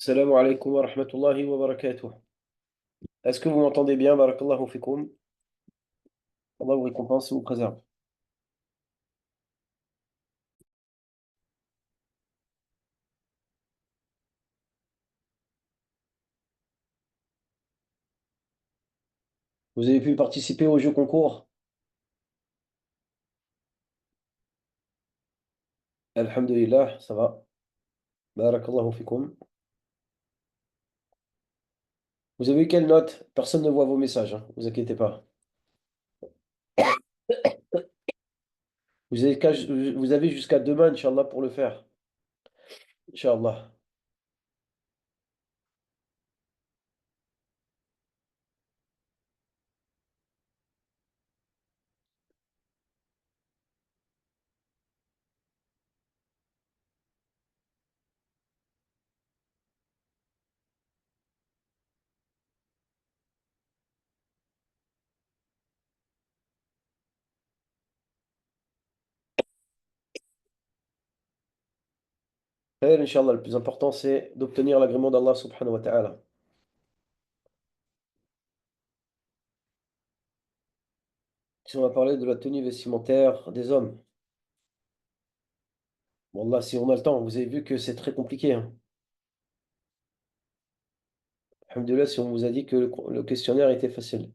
Salam alaikum wa rahmatullahi wa barakatuh. Est-ce que vous m'entendez bien? Barakallahu fikum. Allah vous récompense et vous préserve. Vous avez pu participer au jeu concours? Alhamdulillah, ça va. Barakallahu fikum. Vous avez eu quelle note? Personne ne voit vos messages, hein, vous inquiétez pas. Vous avez jusqu'à demain, Inch'Allah, pour le faire. Inch'Allah. Khair, Inch'Allah, le plus important, c'est d'obtenir l'agrément d'Allah subhanahu wa ta'ala. Si on va parler de la tenue vestimentaire des hommes, bon là, si on a le temps, vous avez vu que c'est très compliqué, hein. Alhamdulillah, si on vous a dit que le questionnaire était facile.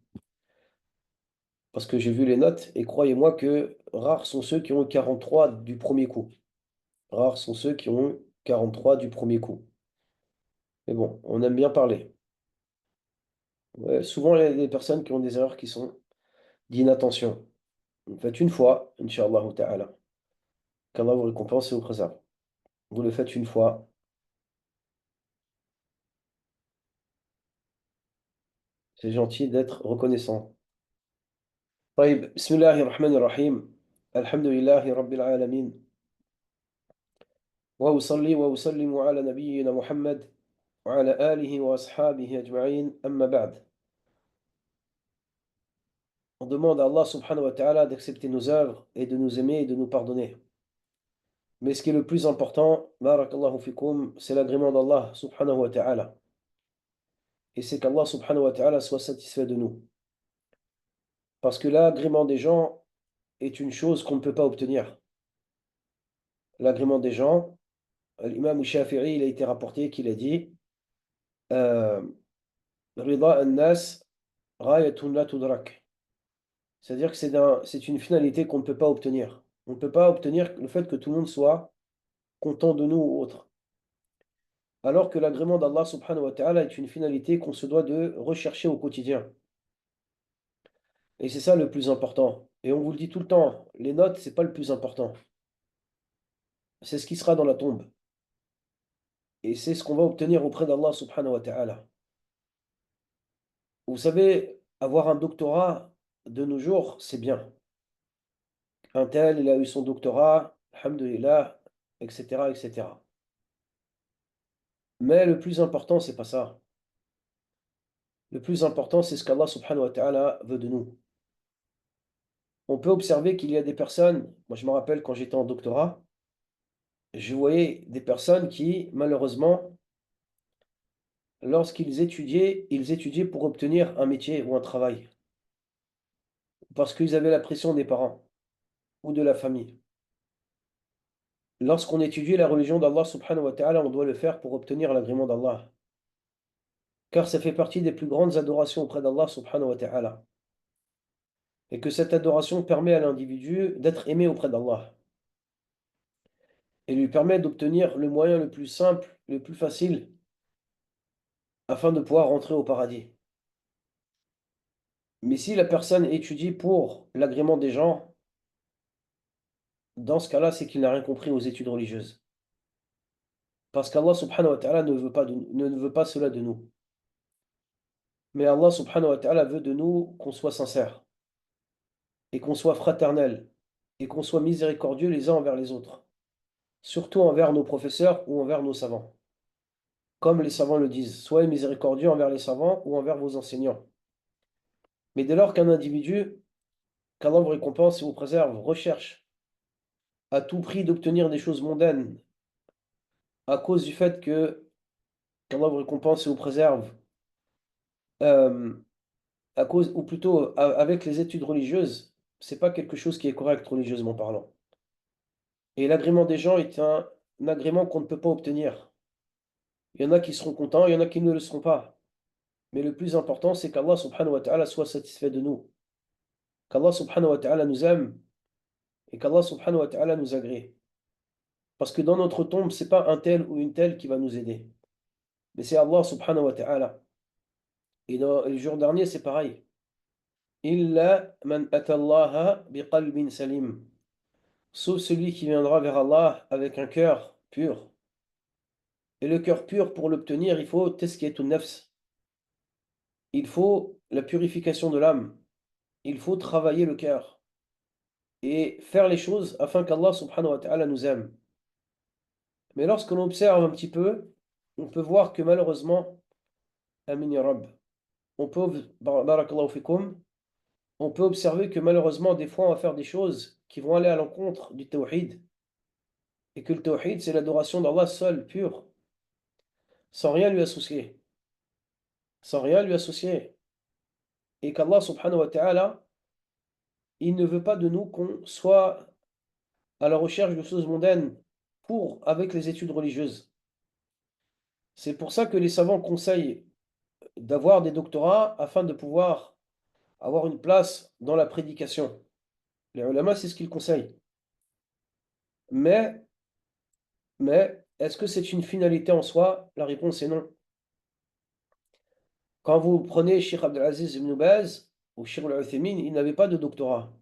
Parce que j'ai vu les notes et croyez-moi que rares sont ceux qui ont eu 43 du premier coup. Rares sont ceux qui ont eu 43 du premier coup. Mais bon, on aime bien parler. Ouais, souvent, il y a des personnes qui ont des erreurs qui sont d'inattention. Vous le faites une fois, Inch'Allah ta'ala. Qu'Allah vous récompense et vous préserve. Vous le faites une fois, c'est gentil d'être reconnaissant. طيب بسم الله الرحمن الرحيم الحمد لله رب العالمين وأصلي وأسلم على نبينا محمد وعلى آله وأصحابه أجمعين أما بعد. On demande à Allah subhanahu wa ta'ala d'accepter nos œuvres et de nous aimer et de nous pardonner. Mais ce qui est le plus important, barakallahu fikum, c'est l'agrément d'Allah subhanahu wa ta'ala. Et c'est qu'Allah subhanahu wa ta'ala soit satisfait de nous. Parce que l'agrément des gens est une chose qu'on ne peut pas obtenir. L'agrément des gens, l'imam Shafi'i, il a été rapporté qu'il a dit euh, Rida an-nas ghayatun la tudrak. C'est-à-dire que c'est une finalité qu'on ne peut pas obtenir. On ne peut pas obtenir le fait que tout le monde soit content de nous ou autre. Alors que l'agrément d'Allah subhanahu wa ta'ala est une finalité qu'on se doit de rechercher au quotidien. Et c'est ça le plus important. Et on vous le dit tout le temps, les notes, c'est pas le plus important. C'est ce qui sera dans la tombe. Et c'est ce qu'on va obtenir auprès d'Allah subhanahu wa ta'ala. Vous savez, avoir un doctorat de nos jours, c'est bien. Un tel, il a eu son doctorat, alhamdulillah, etc., etc. Mais le plus important, c'est pas ça. Le plus important, c'est ce qu'Allah subhanahu wa ta'ala veut de nous. On peut observer qu'il y a des personnes, moi je me rappelle quand j'étais en doctorat, je voyais des personnes qui, malheureusement, lorsqu'ils étudiaient, ils étudiaient pour obtenir un métier ou un travail, parce qu'ils avaient la pression des parents ou de la famille. Lorsqu'on étudie la religion d'Allah subhanahu wa ta'ala, on doit le faire pour obtenir l'agrément d'Allah, car ça fait partie des plus grandes adorations auprès d'Allah subhanahu wa ta'ala, et que cette adoration permet à l'individu d'être aimé auprès d'Allah, et lui permet d'obtenir le moyen le plus simple, le plus facile, afin de pouvoir rentrer au paradis. Mais si la personne étudie pour l'agrément des gens, dans ce cas-là, c'est qu'il n'a rien compris aux études religieuses. Parce qu'Allah subhanahu wa ta'ala ne veut pas cela de nous. Mais Allah subhanahu wa ta'ala veut de nous qu'on soit sincère, et qu'on soit fraternel, et qu'on soit miséricordieux les uns envers les autres, surtout envers nos professeurs ou envers nos savants. Comme les savants le disent, soyez miséricordieux envers les savants ou envers vos enseignants. Mais dès lors qu'un individu, qu'Allah vous récompense et vous préserve, recherche à tout prix d'obtenir des choses mondaines à cause du fait que qu'Allah vous récompense et vous préserve, euh, à cause, ou plutôt avec les études religieuses, c'est pas quelque chose qui est correct religieusement parlant. Et l'agrément des gens est un agrément qu'on ne peut pas obtenir. Il y en a qui seront contents, il y en a qui ne le seront pas. Mais le plus important, c'est qu'Allah subhanahu wa ta'ala soit satisfait de nous, qu'Allah subhanahu wa ta'ala nous aime et qu'Allah subhanahu wa ta'ala nous agrée. Parce que dans notre tombe, c'est pas un tel ou une telle qui va nous aider, mais c'est Allah subhanahu wa ta'ala. Et dans le jour dernier, c'est pareil. Illa man atallaha biqalbin salim. Sauf celui qui viendra vers Allah avec un cœur pur. Et le cœur pur, pour l'obtenir, il faut tazkiyatun nafs. Il faut la purification de l'âme. Il faut travailler le cœur et faire les choses afin qu'Allah subhanahu wa ta'ala nous aime. Mais lorsque l'on observe un petit peu, on peut voir que malheureusement, amin ya Rabb, on peut, barakallahu fikum, on peut observer que malheureusement, des fois, on va faire des choses qui vont aller à l'encontre du tawhid. Et que le tawhid, c'est l'adoration d'Allah seul, pur, sans rien lui associer. Sans rien lui associer. Et qu'Allah subhanahu wa ta'ala, il ne veut pas de nous qu'on soit à la recherche de choses mondaines avec les études religieuses. C'est pour ça que les savants conseillent d'avoir des doctorats afin de pouvoir avoir une place dans la prédication. Les ulama, c'est ce qu'ils conseillent. Mais, mais est-ce que c'est une finalité en soi? La réponse est non. Quand vous prenez Cheikh Abdelaziz ibn Baz ou Cheikh Al-Uthaymin, ils n'avaient pas de doctorat.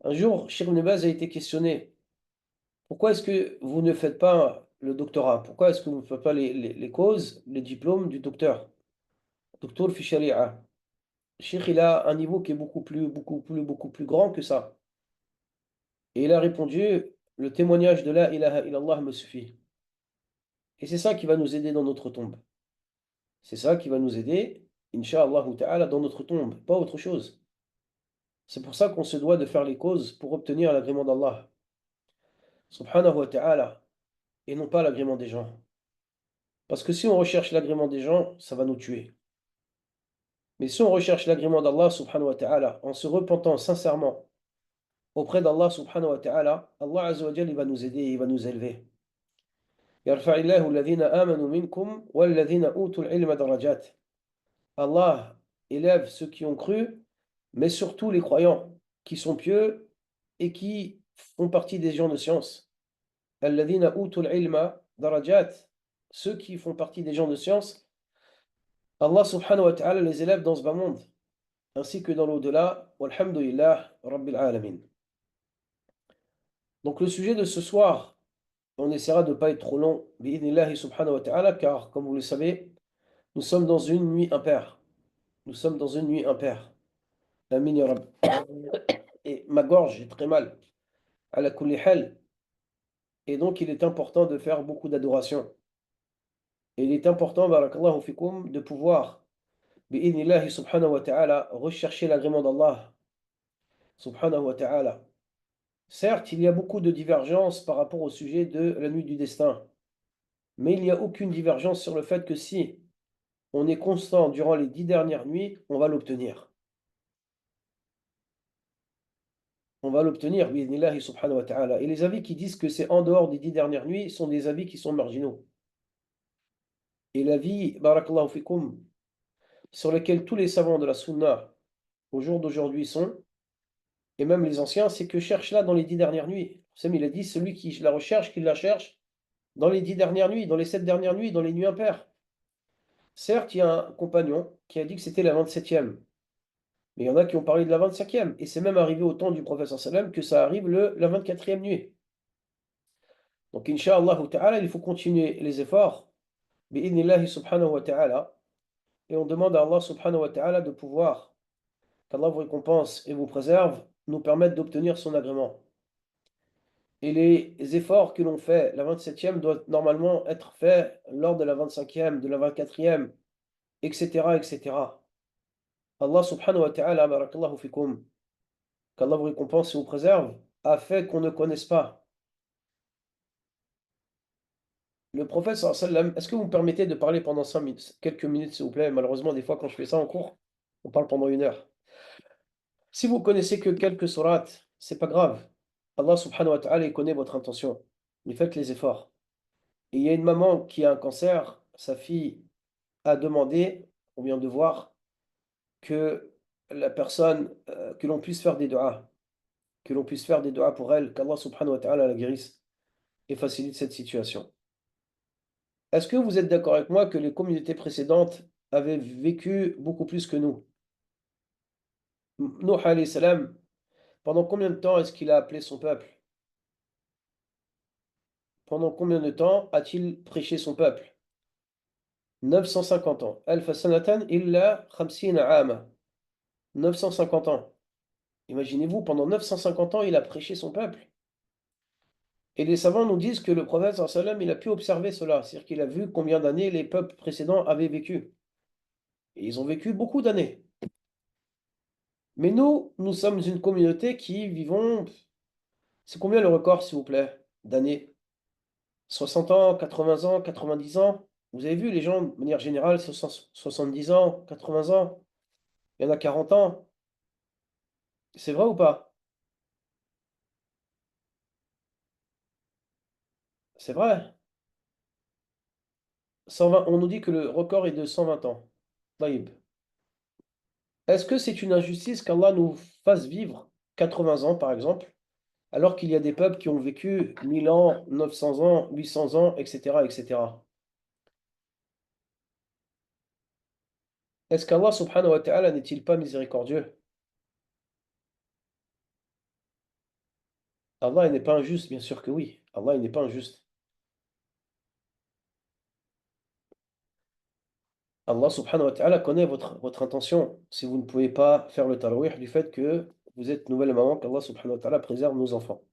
Un jour, Cheikh ibn Baz a été questionné. Pourquoi est-ce que vous ne faites pas le doctorat? Pourquoi est-ce que vous ne faites pas les causes, les diplômes du docteur? Docteur fi sharia. Cheikh, il a un niveau qui est beaucoup plus grand que ça. Et il a répondu, le témoignage de la ilaha illallah me suffit. Et c'est ça qui va nous aider dans notre tombe. C'est ça qui va nous aider, incha'Allah ta'ala, dans notre tombe, pas autre chose. C'est pour ça qu'on se doit de faire les causes pour obtenir l'agrément d'Allah, subhanahu wa ta'ala, et non pas l'agrément des gens. Parce que si on recherche l'agrément des gens, ça va nous tuer. Mais si on recherche l'agrément d'Allah, subhanahu wa ta'ala, en se repentant sincèrement auprès d'Allah, subhanahu wa ta'ala, Allah azza wa jalla, il va nous aider, il va nous élever. يرفع الله الذين آمنوا منكم والذين أوتوا العلم درجات. Allah élève ceux qui ont cru, mais surtout les croyants qui sont pieux et qui font partie des gens de science. الذين أوتوا العلم درجات. Ceux qui font partie des gens de science, Allah subhanahu wa ta'ala les élève dans ce bas monde, ainsi que dans l'au-delà. Walhamdulillah Rabbil Alamin. Donc le sujet de ce soir, on essaiera de ne pas être trop long, bi'idhnillahi subhanahu wa ta'ala, car comme vous le savez, nous sommes dans une nuit impaire. Nous sommes dans une nuit impaire. Amin ya Rabb. Et ma gorge est très mal. Ala kulli hal. Et donc il est important de faire beaucoup d'adoration. Et il est important, barakallahu fikum, de pouvoir, bi'idhnillahi subhanahu wa ta'ala, rechercher l'agrément d'Allah subhanahu wa ta'ala. Certes, il y a beaucoup de divergences par rapport au sujet de la nuit du destin. Mais il n'y a aucune divergence sur le fait que si on est constant durant les 10 dernières nuits, on va l'obtenir. On va l'obtenir, bi'idhnillahi subhanahu wa ta'ala. Et les avis qui disent que c'est en dehors des 10 dernières nuits sont des avis qui sont marginaux. Et l'avis, barakallahu fikum, sur lequel tous les savants de la sunna au jour d'aujourd'hui sont, et même les anciens, c'est que cherche-la dans les 10 dernières nuits. Sam, il a dit, celui qui la recherche, qu'il la cherche dans les 10 dernières nuits, dans les 7 dernières nuits, dans les nuits impaires. Certes, il y a un compagnon qui a dit que c'était la 27e. Mais il y en a qui ont parlé de la 25e. Et c'est même arrivé au temps du prophète sallam que ça arrive la 24e nuit. Donc, Inch'Allah ta'ala, il faut continuer les efforts. Bi'idhnillahi subhanahu wa ta'ala. Et on demande à Allah subhanahu wa ta'ala de pouvoir, qu'Allah vous récompense et vous préserve, nous permettre d'obtenir son agrément. Et les efforts que l'on fait, la 27e doit normalement être fait lors de la 25e, de la 24e, etc., etc. Allah subhanahu wa ta'ala, barakallahu fikum, qu'Allah vous récompense et vous préserve, a fait qu'on ne connaisse pas Le prophète sallallahu alayhi wa sallam, est-ce que vous me permettez de parler pendant 5 minutes, quelques minutes, s'il vous plaît? Malheureusement, des fois, quand je fais ça en cours, on parle pendant 1 heure. Si vous connaissez que quelques sourates, c'est pas grave. Allah subhanahu wa ta'ala, il connaît votre intention. Mais faites les efforts. Et il y a une maman qui a un cancer, sa fille a demandé, on vient de voir, que la personne, que l'on puisse faire des du'as, que l'on puisse faire des du'as pour elle, qu'Allah subhanahu wa ta'ala la guérisse et facilite cette situation. Est-ce que vous êtes d'accord avec moi que les communautés précédentes avaient vécu beaucoup plus que nous? Nuh alayhi salam, pendant combien de temps est-ce qu'il a appelé son peuple? Pendant combien de temps a-t-il prêché son peuple? 950 ans. Alfa sanatan illa khamsina ama. 950 ans. Imaginez-vous, pendant 950 ans, il a prêché son peuple. Et les savants nous disent que le prophète sallallahu alayhi wa sallam, il a pu observer cela. C'est-à-dire qu'il a vu combien d'années les peuples précédents avaient vécu. Et ils ont vécu beaucoup d'années. Mais nous sommes une communauté qui vivons. C'est combien le record, s'il vous plaît, d'années? 60 ans, 80 ans, 90 ans? Vous avez vu, les gens, de manière générale, 70 ans, 80 ans, il y en a 40 ans. C'est vrai ou pas? C'est vrai. 120, on nous dit que le record est de 120 ans. Taïb. Est-ce que c'est une injustice qu'Allah nous fasse vivre 80 ans, par exemple, alors qu'il y a des peuples qui ont vécu 1000 ans, 900 ans, 800 ans, etc., etc. Est-ce qu'Allah subhanahu wa ta'ala n'est-il pas miséricordieux? Allah il n'est pas injuste, bien sûr que oui. Allah il n'est pas injuste. Allah subhanahu wa ta'ala connaît votre intention. Si vous ne pouvez pas faire le tarawih du fait que vous êtes nouvelle maman, qu'Allah subhanahu wa ta'ala préserve nos enfants.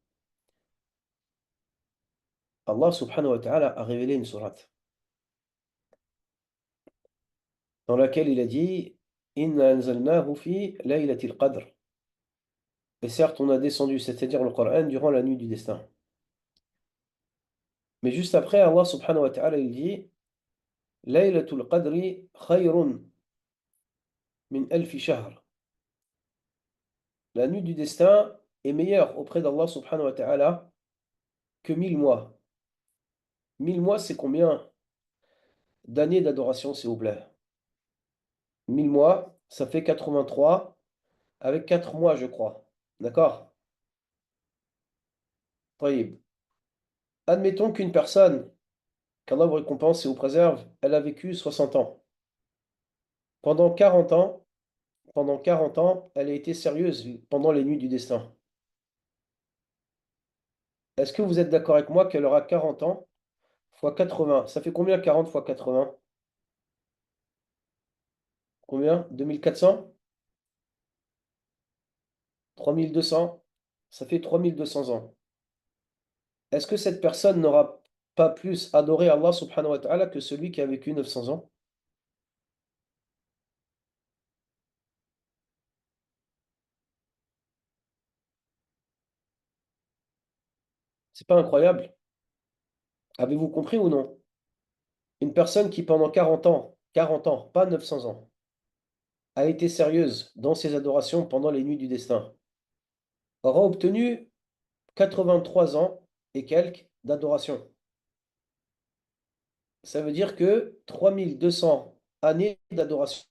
Allah subhanahu wa ta'ala a révélé une sourate dans laquelle il a dit Inna anzalnahu fi laylatil qadr. Et certes, on a descendu, c'est-à-dire le Coran, durant la nuit du destin. Mais juste après, Allah subhanahu wa ta'ala il dit Laylatul qadri khayrun min alfi shahr. La nuit du destin est meilleure auprès d'Allah subhanahu wa ta'ala que 1000 mois. 1000 mois, c'est combien d'années d'adoration, s'il vous plaît? 1000 mois, ça fait 83 avec 4 mois, je crois. D'accord? Taïb. Admettons qu'une personne, qu'Allah vous récompense et vous préserve, elle a vécu 60 ans. Pendant 40 ans, pendant 40 ans, elle a été sérieuse pendant les nuits du destin. Est-ce que vous êtes d'accord avec moi qu'elle aura 40 ans fois 80? Ça fait combien 40 fois 80? Combien? 2400? 3200? Ça fait 3200 ans. Est-ce que cette personne n'aura pas plus adoré Allah subhanahu wa ta'ala que celui qui a vécu 900 ans? C'est pas incroyable? Avez-vous compris ou non? Une personne qui pendant 40 ans, pas 900 ans, a été sérieuse dans ses adorations pendant les nuits du destin, aura obtenu 83 ans et quelques d'adoration. Ça veut dire que 3200 années d'adoration,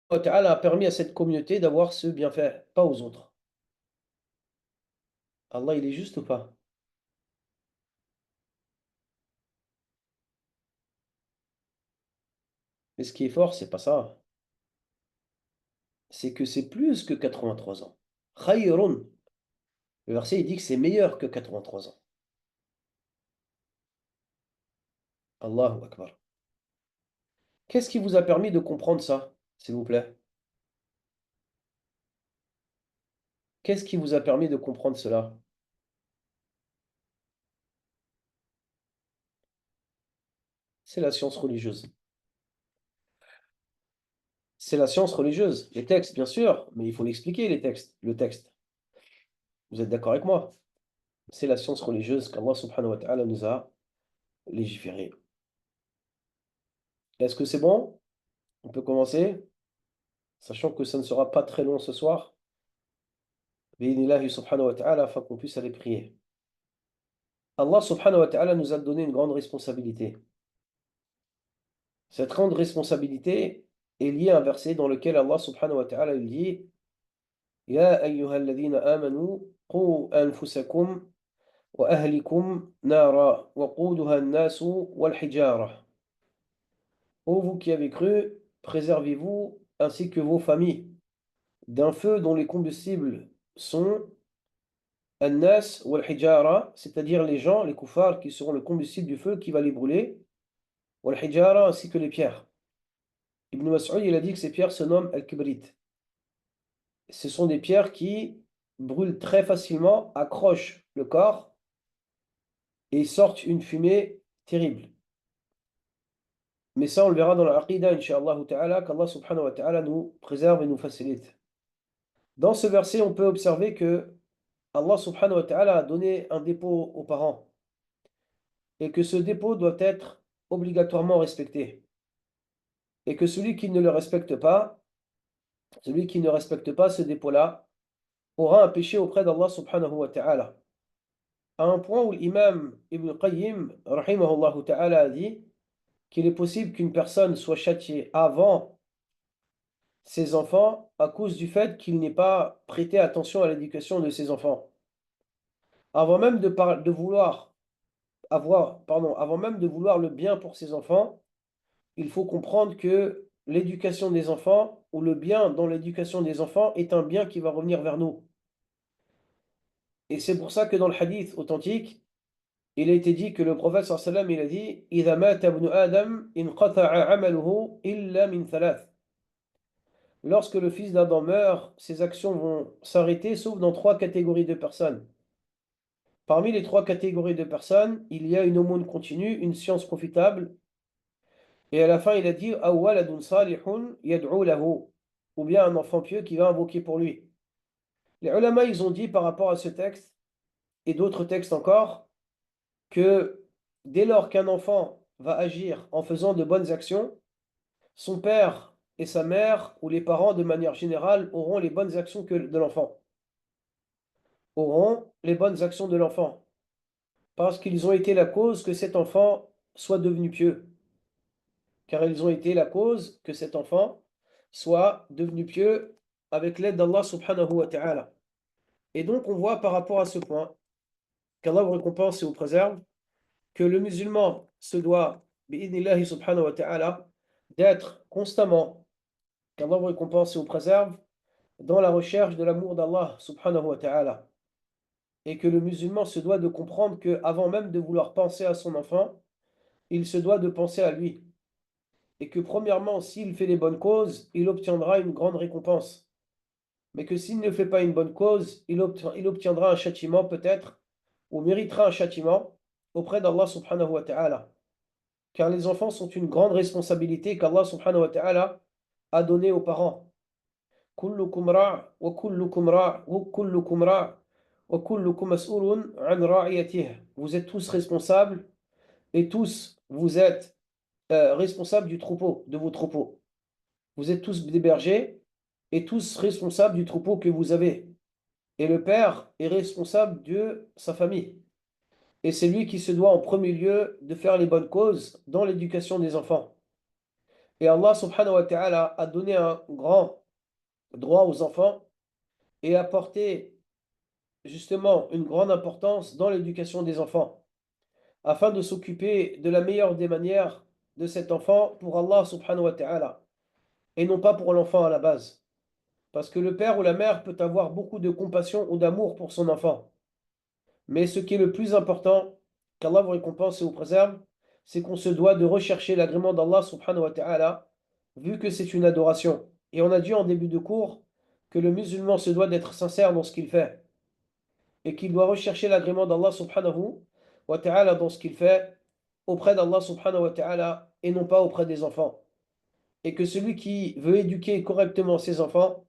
Allah Ta'ala a permis à cette communauté d'avoir ce bienfait, pas aux autres. Allah, il est juste ou pas? Mais ce qui est fort, c'est pas ça. C'est que c'est plus que 83 ans. Khayrun. Le verset, il dit que c'est meilleur que 83 ans. Allahu Akbar. Qu'est-ce qui vous a permis de comprendre ça, s'il vous plaît? Qu'est-ce qui vous a permis de comprendre cela? C'est la science religieuse. C'est la science religieuse. Les textes, bien sûr, mais il faut l'expliquer, les textes, le texte. Vous êtes d'accord avec moi? C'est la science religieuse qu'Allah subhanahu wa ta'ala nous a légiférer. Est-ce que c'est bon? On peut commencer, sachant que ça ne sera pas très long ce soir. Bi'idhnillahi subhanahu wa ta'ala, afin qu'on puisse aller prier. Allah subhanahu wa ta'ala nous a donné une grande responsabilité. Cette grande responsabilité est liée à un verset dans lequel Allah subhanahu wa ta'ala il dit Ya ayyuhalladhina amanu qu anfusakum wa ahlikum nara wa quduha an-nasu wal hijara. Ô vous qui avez cru, préservez-vous ainsi que vos familles d'un feu dont les combustibles sont an-nas wal hijara, c'est-à-dire les gens, les kuffars qui seront le combustible du feu qui va les brûler, wal hijara ainsi que les pierres. Ibn Mas'ud il a dit que ces pierres se nomment al-kibrit. Ce sont des pierres qui brûlent très facilement, accrochent le corps et sortent une fumée terrible. Mais ça, on le verra dans la Aqidah, Inch'Allah ta'ala, qu'Allah subhanahu wa ta'ala nous préserve et nous facilite. Dans ce verset, on peut observer que Allah subhanahu wa ta'ala a donné un dépôt aux parents et que ce dépôt doit être obligatoirement respecté. Et que celui qui ne le respecte pas, celui qui ne respecte pas ce dépôt-là, aura un péché auprès d'Allah subhanahu wa ta'ala. À un point où l'imam Ibn Qayyim, rahimahullah ta'ala, a dit qu'il est possible qu'une personne soit châtiée avant ses enfants à cause du fait qu'il n'ait pas prêté attention à l'éducation de ses enfants. Avant même de vouloir avant même de vouloir le bien pour ses enfants, il faut comprendre que l'éducation des enfants ou le bien dans l'éducation des enfants est un bien qui va revenir vers nous. Et c'est pour ça que dans le hadith authentique, il a été dit que le prophète sallallahu alayhi wa sallam, il a dit إِذَا مَاتَ ابْنُ آدَمَ انْقَطَعَ عَمَلُهُ إِلَّا مِنْ ثَلَاثٍ. Lorsque le fils d'Adam meurt, ses actions vont s'arrêter sauf dans trois catégories de personnes. Parmi les trois catégories de personnes, il y a une aumône continue, une science profitable, et à la fin il a dit أَوْ وَلَدٌ صَالِحٌ يَدْعُو لَهُ, ou bien un enfant pieux qui va invoquer pour lui. Les ulama, ils ont dit par rapport à ce texte, et d'autres textes encore, que dès lors qu'un enfant va agir en faisant de bonnes actions, son père et sa mère, ou les parents de manière générale, auront les bonnes actions de l'enfant. Auront les bonnes actions de l'enfant. Parce qu'ils ont été la cause que cet enfant soit devenu pieux. Car ils ont été la cause que cet enfant soit devenu pieux avec l'aide d'Allah subhanahu wa ta'ala. Et donc on voit par rapport à ce point qu'Allah vous récompense et vous préserve, que le musulman se doit, bi'idhnillahi subhanahu wa ta'ala, d'être constamment, qu'Allah vous récompense et vous préserve, dans la recherche de l'amour d'Allah subhanahu wa ta'ala. Et que le musulman se doit de comprendre qu'avant même de vouloir penser à son enfant, il se doit de penser à lui. Et que premièrement, s'il fait les bonnes causes, il obtiendra une grande récompense. Mais que s'il ne fait pas une bonne cause, il obtiendra un châtiment peut-être, ou méritera un châtiment auprès d'Allah subhanahu wa ta'ala. Car les enfants sont une grande responsabilité qu'Allah subhanahu wa ta'ala a donnée aux parents. Kullukum ra' wa kullukum ra' wa kullukum ra' wa kullukum mas'ulun 'an ra'iyatihi. Vous êtes tous responsables et tous vous êtes responsables du troupeau, de vos troupeaux. Vous êtes tous des bergers et tous responsables du troupeau que vous avez. Et le père est responsable de sa famille. Et c'est lui qui se doit en premier lieu de faire les bonnes causes dans l'éducation des enfants. Et Allah subhanahu wa ta'ala a donné un grand droit aux enfants et a porté justement une grande importance dans l'éducation des enfants, afin de s'occuper de la meilleure des manières de cet enfant pour Allah subhanahu wa ta'ala, et non pas pour l'enfant à la base. Parce que le père ou la mère peut avoir beaucoup de compassion ou d'amour pour son enfant. Mais ce qui est le plus important, qu'Allah vous récompense et vous préserve, c'est qu'on se doit de rechercher l'agrément d'Allah subhanahu wa ta'ala, vu que c'est une adoration. Et on a dit en début de cours que le musulman se doit d'être sincère dans ce qu'il fait, et qu'il doit rechercher l'agrément d'Allah subhanahu wa ta'ala dans ce qu'il fait, auprès d'Allah subhanahu wa ta'ala, et non pas auprès des enfants. Et que celui qui veut éduquer correctement ses enfants,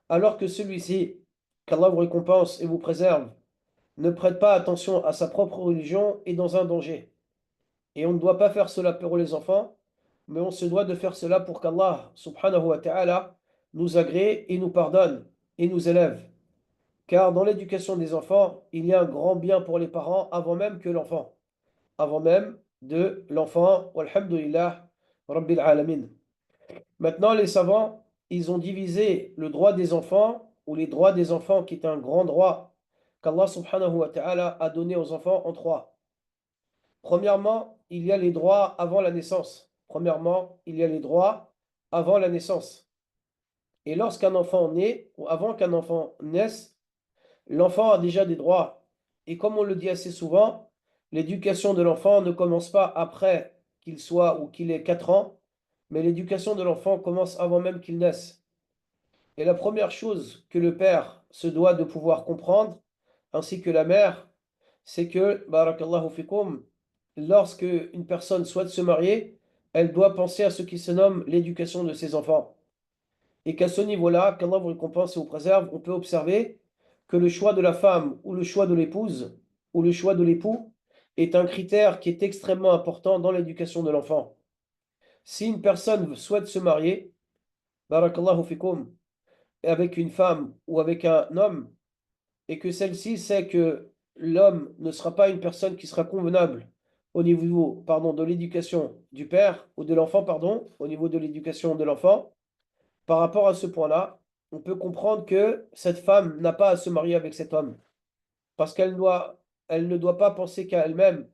alors que celui-ci, qu'Allah vous récompense et vous préserve, ne prête pas attention à sa propre religion, est dans un danger. Et on ne doit pas faire cela pour les enfants, mais on se doit de faire cela pour qu'Allah subhanahu wa ta'ala nous agrée et nous pardonne et nous élève. Car dans l'éducation des enfants, il y a un grand bien pour les parents avant même que l'enfant, avant même de l'enfant. Walhamdulillah, Rabbil Alamin. Maintenant, les savants, ils ont divisé le droit des enfants, ou les droits des enfants, qui est un grand droit qu'Allah subhanahu wa ta'ala a donné aux enfants en trois. Premièrement, il y a les droits avant la naissance. Premièrement, il y a les droits avant la naissance. Et lorsqu'un enfant naît, ou avant qu'un enfant naisse, l'enfant a déjà des droits. Et comme on le dit assez souvent, l'éducation de l'enfant ne commence pas après qu'il soit ou qu'il ait 4 ans, mais l'éducation de l'enfant commence avant même qu'il naisse. Et la première chose que le père se doit de pouvoir comprendre, ainsi que la mère, c'est que, barakallahu fikum, lorsque une personne souhaite se marier, elle doit penser à ce qui se nomme l'éducation de ses enfants. Et qu'à ce niveau-là, qu'Allah vous récompense et vous préserve, on peut observer que le choix de la femme ou le choix de l'épouse ou le choix de l'époux est un critère qui est extrêmement important dans l'éducation de l'enfant. Si une personne souhaite se marier, barakallahu fikum, avec une femme ou avec un homme, et que celle-ci sait que l'homme ne sera pas une personne qui sera convenable au niveau, pardon, de l'éducation du père ou de l'enfant, pardon, au niveau de l'éducation de l'enfant, par rapport à ce point-là, on peut comprendre que cette femme n'a pas à se marier avec cet homme, parce elle ne doit pas penser qu'à elle-même,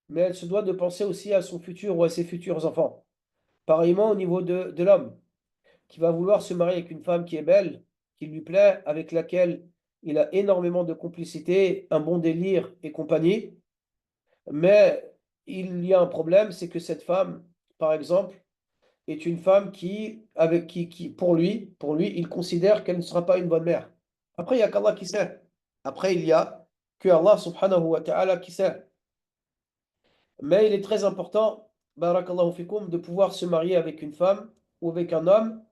mais elle se doit de penser aussi à son futur ou à ses futurs enfants. Pareillement au niveau de l'homme, qui va vouloir se marier avec une femme qui est belle, qui lui plaît, avec laquelle il a énormément de complicité, un bon délire et compagnie. Mais il y a un problème, c'est que cette femme, par exemple, est une femme pour lui, il considère qu'elle ne sera pas une bonne mère. Après, il y a qu'Allah qui sait. Après, il y a que Allah subhanahu wa ta'ala qui sait. Mais il est très important, barakallahu fikum, de pouvoir se marier avec une femme ou avec un homme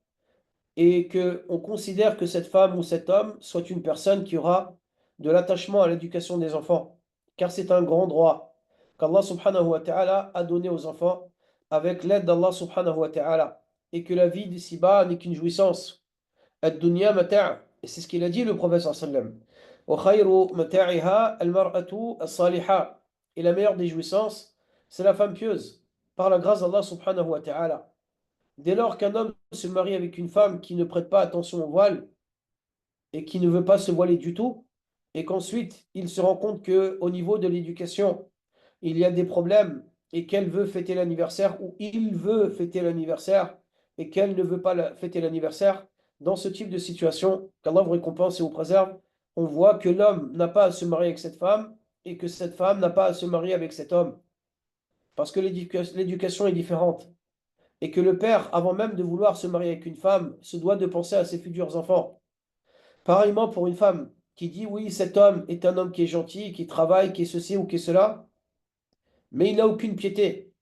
et qu'on considère que cette femme ou cet homme soit une personne qui aura de l'attachement à l'éducation des enfants. Car c'est un grand droit qu'Allah subhanahu wa ta'ala a donné aux enfants avec l'aide d'Allah subhanahu wa ta'ala. Et que la vie d'ici-bas n'est qu'une jouissance. Ad-dunya mata'. Et c'est ce qu'il a dit le prophète sallallahu alayhi wa sallam. Wa khayru mata'iha al-mar'atu as-salihah. Et la meilleure des jouissances, c'est la femme pieuse, par la grâce d'Allah subhanahu wa ta'ala. Dès lors qu'un homme se marie avec une femme qui ne prête pas attention au voile et qui ne veut pas se voiler du tout, et qu'ensuite il se rend compte que au niveau de l'éducation, il y a des problèmes et qu'elle veut fêter l'anniversaire ou il veut fêter l'anniversaire et qu'elle ne veut pas fêter l'anniversaire, dans ce type de situation, qu'Allah vous récompense et vous préserve, on voit que l'homme n'a pas à se marier avec cette femme et que cette femme n'a pas à se marier avec cet homme, parce que l'éducation est différente et que le père, avant même de vouloir se marier avec une femme, se doit de penser à ses futurs enfants. Pareillement pour une femme qui dit oui, cet homme est un homme qui est gentil, qui travaille, qui est ceci ou qui est cela, mais il n'a aucune piété.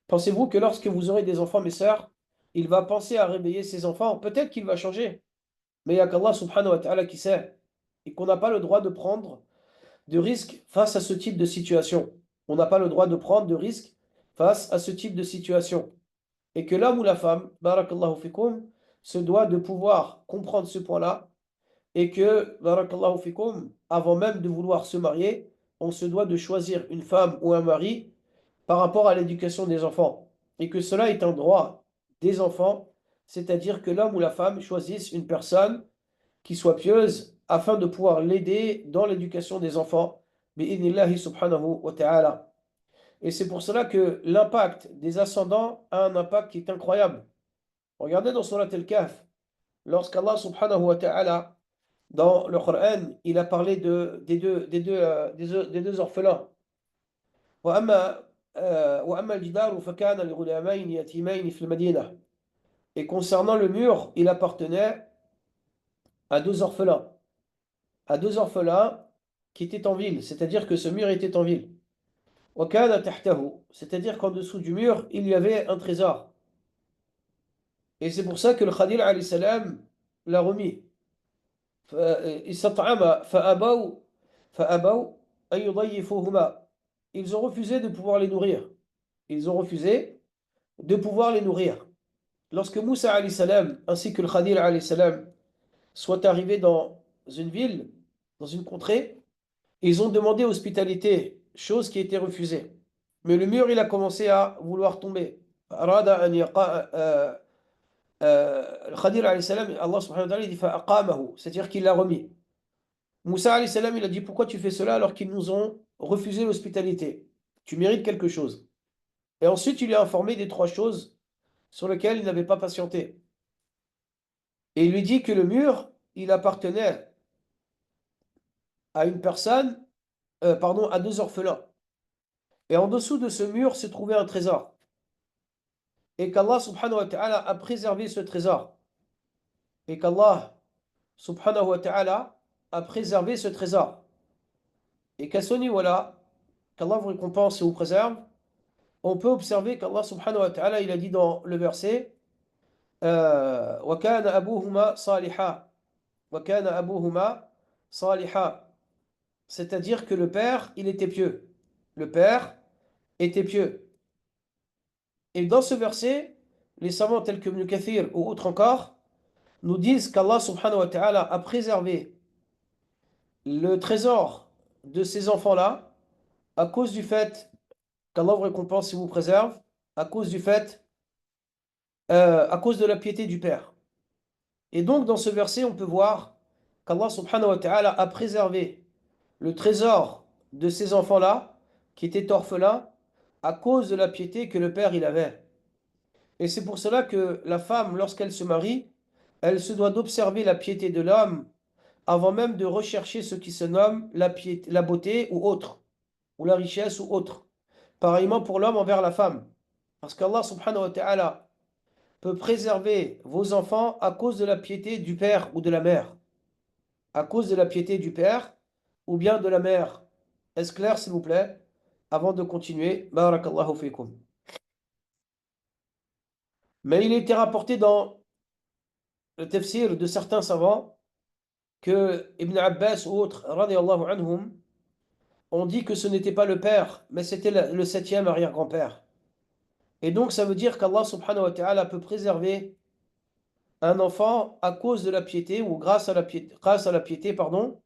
Pensez-vous que lorsque vous aurez des enfants, mes sœurs, il va penser à réveiller ses enfants? Peut-être qu'il va changer, mais il n'y a qu'Allah subhanahu wa ta'ala qui sait, et qu'on n'a pas le droit de prendre de risques face à ce type de situation. On n'a pas le droit de prendre de risques face à ce type de situation. Et que l'homme ou la femme, barakallahu fikum, se doit de pouvoir comprendre ce point-là et que, barakallahu fikum, avant même de vouloir se marier, on se doit de choisir une femme ou un mari par rapport à l'éducation des enfants. Et que cela est un droit des enfants, c'est-à-dire que l'homme ou la femme choisissent une personne qui soit pieuse afin de pouvoir l'aider dans l'éducation des enfants. Bi'idnillahi subhanahu wa ta'ala. Et c'est pour cela que l'impact des ascendants a un impact qui est incroyable. Regardez dans Surat Al-Kahf, lorsqu'Allah subhanahu wa ta'ala, dans le Coran, il a parlé des deux orphelins. وأما وأما الجدار فكان لغلامين يتيمين في المدينة. Et concernant le mur, il appartenait à deux orphelins qui étaient en ville, c'est-à-dire que ce mur était en ville. وكان تحته, c'est-à-dire qu'en dessous du mur, il y avait un trésor. Et c'est pour ça que le Khadir alayhi salam l'a remis. استطعما فأبوا أن يضيفوهما. Ils ont refusé de pouvoir les nourrir. ils ont refusé de pouvoir les nourrir. Lorsque Moussa alayhi salam ainsi que le Khadir alayhi salam soient arrivés dans une ville, dans une contrée, ils ont demandé hospitalité, chose qui était refusée. Mais le mur, il a commencé à vouloir tomber. Arada an le Khadir alayhi salam, Allah subhanahu wa ta'ala il dit fa'aqamahu, c'est-à-dire qu'il l'a remis. Moussa alayhi salam, il a dit pourquoi tu fais cela alors qu'ils nous ont refusé l'hospitalité? Tu mérites quelque chose. Et ensuite, il lui a informé des trois choses sur lesquelles il n'avait pas patienté. Et il lui dit que le mur, il appartenait à une personne, pardon, à deux orphelins. Et en dessous de ce mur se trouvait un trésor. Et qu'Allah subhanahu wa ta'ala a préservé ce trésor. Et qu'Allah subhanahu wa ta'ala a préservé ce trésor. Et qu'à ce niveau-là, qu'Allah vous récompense et vous préserve, on peut observer qu'Allah subhanahu wa ta'ala, il a dit dans le verset وَكَانَ أَبُوهُمَا صَالِحًا وَكَانَ أَبُوهُمَا صَالِحًا, c'est-à-dire que le père, il était pieux. Le père était pieux. Et dans ce verset, les savants tels que Ibn Kathir ou autres encore nous disent qu'Allah subhanahu wa ta'ala a préservé le trésor de ces enfants-là à cause du fait qu'Allah vous récompense et vous préserve, à cause du fait, à cause de la piété du père. Et donc dans ce verset, on peut voir qu'Allah subhanahu wa ta'ala a préservé le trésor de ces enfants-là qui étaient orphelins à cause de la piété que le père il avait. Et c'est pour cela que la femme, lorsqu'elle se marie, elle se doit d'observer la piété de l'homme avant même de rechercher ce qui se nomme la piété, la beauté ou autre, ou la richesse ou autre. Pareillement pour l'homme envers la femme. Parce qu'Allah subhanahu wa ta'ala peut préserver vos enfants à cause de la piété du père ou de la mère. À cause de la piété du père ou bien de la mère. Est-ce clair, s'il vous plaît? Avant de continuer, barakallahu fikum. Mais il a été rapporté dans le tafsir de certains savants que Ibn Abbas ou autres, radiyallahu anhum, ont dit que ce n'était pas le père, mais c'était le septième arrière-grand-père. Et donc ça veut dire qu'Allah subhanahu wa ta'ala peut préserver un enfant à cause de la piété ou grâce à la piété, pardon,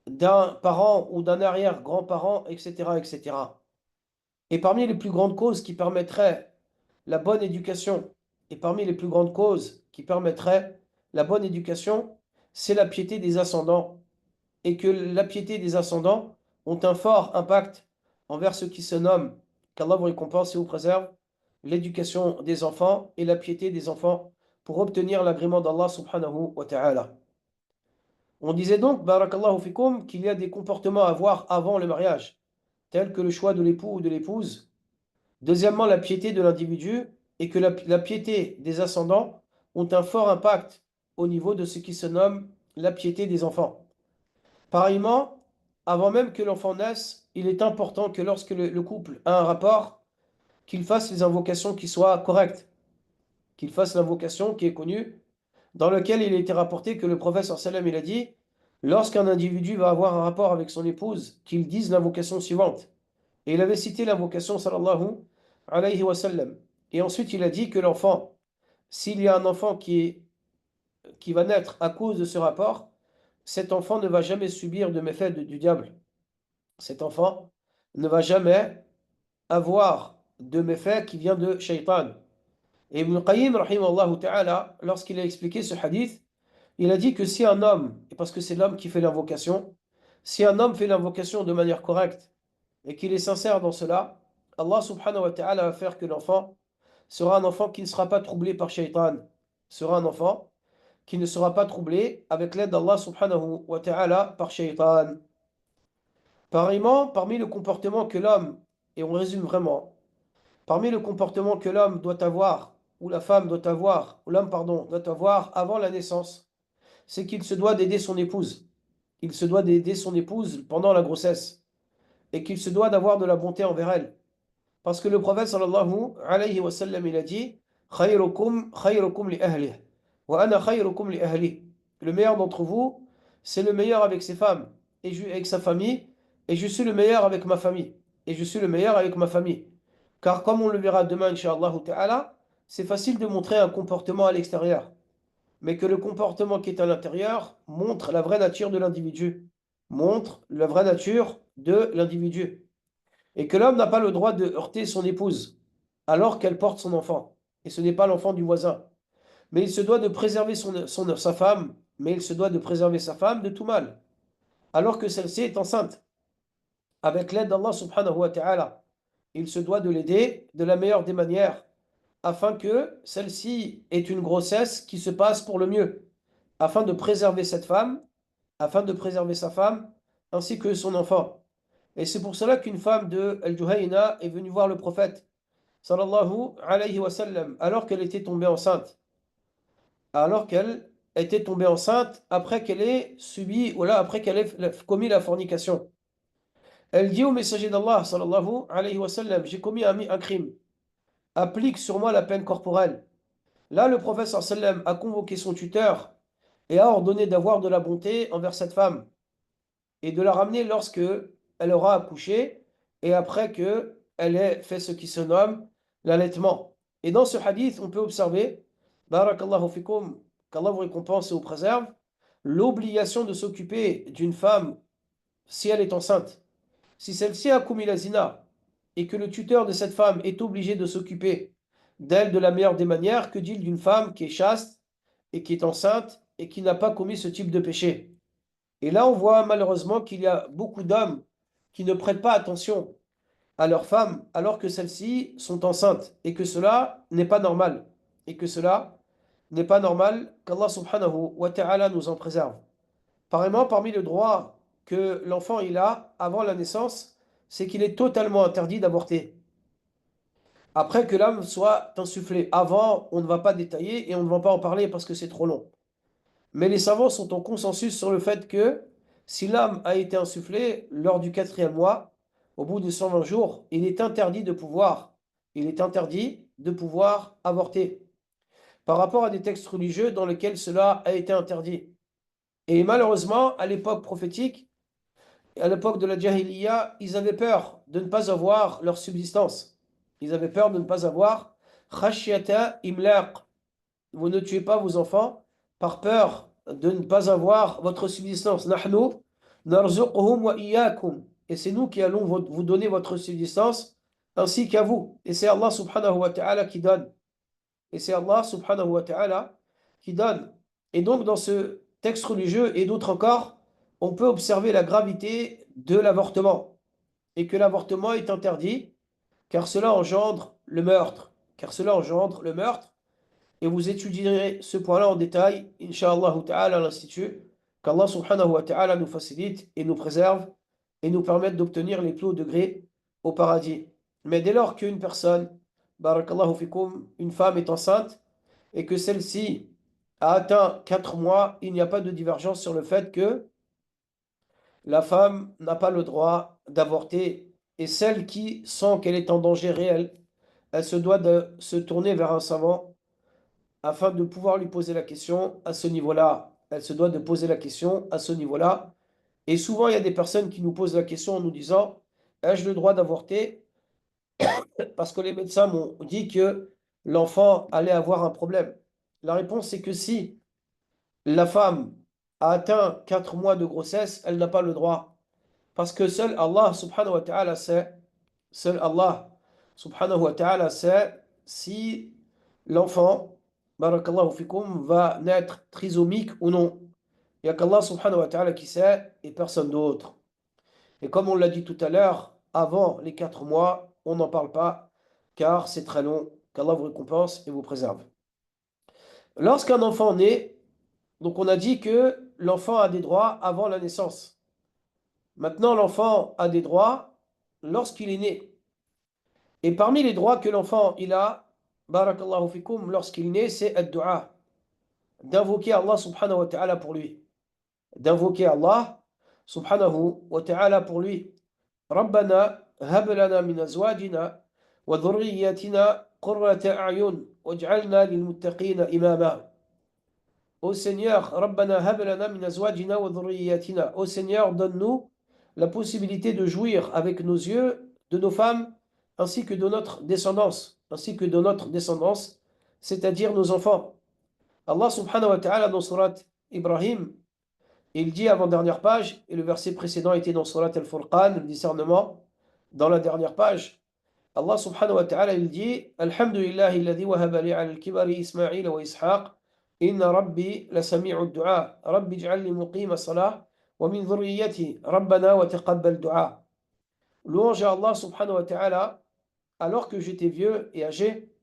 d'un parent ou d'un arrière-grand-parent, etc., etc. Et parmi les plus grandes causes qui permettraient la bonne éducation, et parmi les plus grandes causes qui permettraient la bonne éducation, c'est la piété des ascendants. Et que la piété des ascendants ont un fort impact envers ce qui se nomme, qu'Allah vous récompense et vous préserve, l'éducation des enfants et la piété des enfants pour obtenir l'agrément d'Allah subhanahu wa ta'ala. On disait donc, barakallahu fikum, qu'il y a des comportements à avoir avant le mariage, tels que le choix de l'époux ou de l'épouse. Deuxièmement, la piété de l'individu et que la piété des ascendants ont un fort impact au niveau de ce qui se nomme la piété des enfants. Pareillement, avant même que l'enfant naisse, il est important que lorsque le couple a un rapport, qu'il fasse les invocations qui soient correctes, qu'il fasse l'invocation qui est connue, dans lequel il a été rapporté que le prophète sallam il a dit, lorsqu'un individu va avoir un rapport avec son épouse, qu'il dise l'invocation suivante. Et il avait cité l'invocation sallallahu alayhi wa sallam. Et ensuite il a dit que l'enfant, s'il y a un enfant qui va naître à cause de ce rapport, cet enfant ne va jamais subir de méfaits du diable. Cet enfant ne va jamais avoir de méfaits qui vient de Shaitan. Et Ibn Qayyim, rahimahullah ta'ala, lorsqu'il a expliqué ce hadith, il a dit que si un homme, et parce que c'est l'homme qui fait l'invocation, si un homme fait l'invocation de manière correcte et qu'il est sincère dans cela, Allah subhanahu wa ta'ala va faire que l'enfant sera un enfant qui ne sera pas troublé par Shaitan, sera un enfant qui ne sera pas troublé avec l'aide d'Allah subhanahu wa ta'ala par Shaitan. Pareillement, parmi le comportement que l'homme, et on résume vraiment, parmi le comportement que l'homme doit avoir, ou la femme doit avoir, ou l'homme, pardon, doit avoir avant la naissance, c'est qu'il se doit d'aider son épouse. Il se doit d'aider son épouse pendant la grossesse, et qu'il se doit d'avoir de la bonté envers elle. Parce que le prophète sallallahu alayhi wa sallam, il a dit, khayrukum khayrukum li ahlihi, wa ana khayrukum li ahli. Le meilleur d'entre vous, c'est le meilleur avec ses femmes, et avec sa famille, et je suis le meilleur avec ma famille, et je suis le meilleur avec ma famille. Car comme on le verra demain, Inch'Allah ta'ala, c'est facile de montrer un comportement à l'extérieur, mais que le comportement qui est à l'intérieur montre la vraie nature de l'individu, montre la vraie nature de l'individu. Et que l'homme n'a pas le droit de heurter son épouse alors qu'elle porte son enfant. Et ce n'est pas l'enfant du voisin. Mais il se doit de préserver sa femme, mais il se doit de préserver sa femme de tout mal, alors que celle-ci est enceinte. Avec l'aide d'Allah subhanahu wa ta'ala, il se doit de l'aider de la meilleure des manières, afin que celle-ci ait une grossesse qui se passe pour le mieux, afin de préserver cette femme, afin de préserver sa femme, ainsi que son enfant. Et c'est pour cela qu'une femme de Al-Juhayna est venue voir le prophète, sallallahu alayhi wa sallam, alors qu'elle était tombée enceinte après qu'elle ait subi, ou là, après qu'elle ait commis la fornication. Elle dit au messager d'Allah, sallallahu alayhi wa sallam, j'ai commis un crime, applique sur moi la peine corporelle. Là, le prophète sallallahu alayhi wa sallam a convoqué son tuteur et a ordonné d'avoir de la bonté envers cette femme et de la ramener lorsque elle aura accouché et après que elle ait fait ce qui se nomme l'allaitement. Et dans ce hadith, on peut observer, barakallahu fikum, qu'Allah vous récompense et vous préserve, l'obligation de s'occuper d'une femme si elle est enceinte. Si celle-ci a commis la zina et que le tuteur de cette femme est obligé de s'occuper d'elle de la meilleure des manières, que dit-il d'une femme qui est chaste et qui est enceinte et qui n'a pas commis ce type de péché? Et là, on voit malheureusement qu'il y a beaucoup d'hommes qui ne prêtent pas attention à leurs femmes alors que celles-ci sont enceintes et que cela n'est pas normal. Et que cela n'est pas normal, qu'Allah subhanahu wa ta'ala nous en préserve. Pareillement, parmi les droits que l'enfant il a avant la naissance, c'est qu'il est totalement interdit d'avorter. Après que l'âme soit insufflée. Avant, on ne va pas détailler et on ne va pas en parler parce que c'est trop long. Mais les savants sont en consensus sur le fait que si l'âme a été insufflée lors du quatrième mois, au bout de 120 jours, il est interdit de pouvoir avorter par rapport à des textes religieux dans lesquels cela a été interdit. Et malheureusement, à l'époque prophétique, à l'époque de la Jahiliya, ils avaient peur de ne pas avoir leur subsistance. Ils avaient peur de ne pas avoir khashyata imlaq. Vous ne tuez pas vos enfants par peur de ne pas avoir votre subsistance. Nahnu narzuquhum wa iyyakum. Et c'est nous qui allons vous donner votre subsistance ainsi qu'à vous. Et c'est Allah subhanahu wa ta'ala qui donne. Et c'est Allah subhanahu wa ta'ala qui donne. Et donc dans ce texte religieux et d'autres encore, on peut observer la gravité de l'avortement. Et que l'avortement est interdit car cela engendre le meurtre. Car cela engendre le meurtre. Et vous étudierez ce point-là en détail, Inch'Allah ta'ala, à l'Institut. Qu'Allah subhanahu wa ta'ala nous facilite et nous préserve et nous permette d'obtenir les plus hauts degrés au paradis. Mais dès lors qu'une personne, barakallahu fikum, une femme est enceinte et que celle-ci a atteint 4 mois, il n'y a pas de divergence sur le fait que la femme n'a pas le droit d'avorter et celle qui sent qu'elle est en danger réel, elle se doit de se tourner vers un savant afin de pouvoir lui poser la question à ce niveau-là. Elle se doit de poser la question à ce niveau-là. Et souvent, il y a des personnes qui nous posent la question en nous disant, ai-je le droit d'avorter? Parce que les médecins m'ont dit que l'enfant allait avoir un problème. La réponse c'est que si la femme a atteint 4 mois de grossesse, elle n'a pas le droit. Parce que seul Allah subhanahu wa ta'ala sait, seul Allah subhanahu wa ta'ala sait si l'enfant, barakallahu fikum, va naître trisomique ou non. Il n'y a qu'Allah subhanahu wa ta'ala qui sait et personne d'autre. Et comme on l'a dit tout à l'heure, avant les 4 mois, on n'en parle pas car c'est très long. Qu'Allah vous récompense et vous préserve. Lorsqu'un enfant naît, donc on a dit que l'enfant a des droits avant la naissance. Maintenant, l'enfant a des droits lorsqu'il est né. Et parmi les droits que l'enfant il a, barakallahu fikum, lorsqu'il naît, c'est ad-du'a, d'invoquer Allah subhanahu wa ta'ala pour lui. D'invoquer Allah subhanahu wa ta'ala pour lui. ربنا هب لنا من أزواجنا وذرياتنا قرة أعين واجعلنا للمتقين إماما. Ô Seigneur, ربنا هب لنا من أزواجنا وذرياتنا. Ô Seigneur, donne-nous la possibilité de jouir avec nos yeux de nos femmes ainsi que de notre descendance, c'est-à-dire nos enfants. Allah subhanahu wa ta'ala dans surat Ibrahim, il dit avant-dernière page, et le verset précédent était dans surat Al-Furqan, le discernement, dans la dernière page, Allah subhanahu wa ta'ala il dit Alhamdulillahi alladhi wahaba li ala al-kibari Ismaïl wa Ishaq, inna rabbi la sami'u du'a, rabbi ij'alni muqima salah, wa min dhurriyyati, rabbana wa taqabbal du'a. Louange à Allah subhanahu wa ta'ala, alors que j'étais vieux et âgé,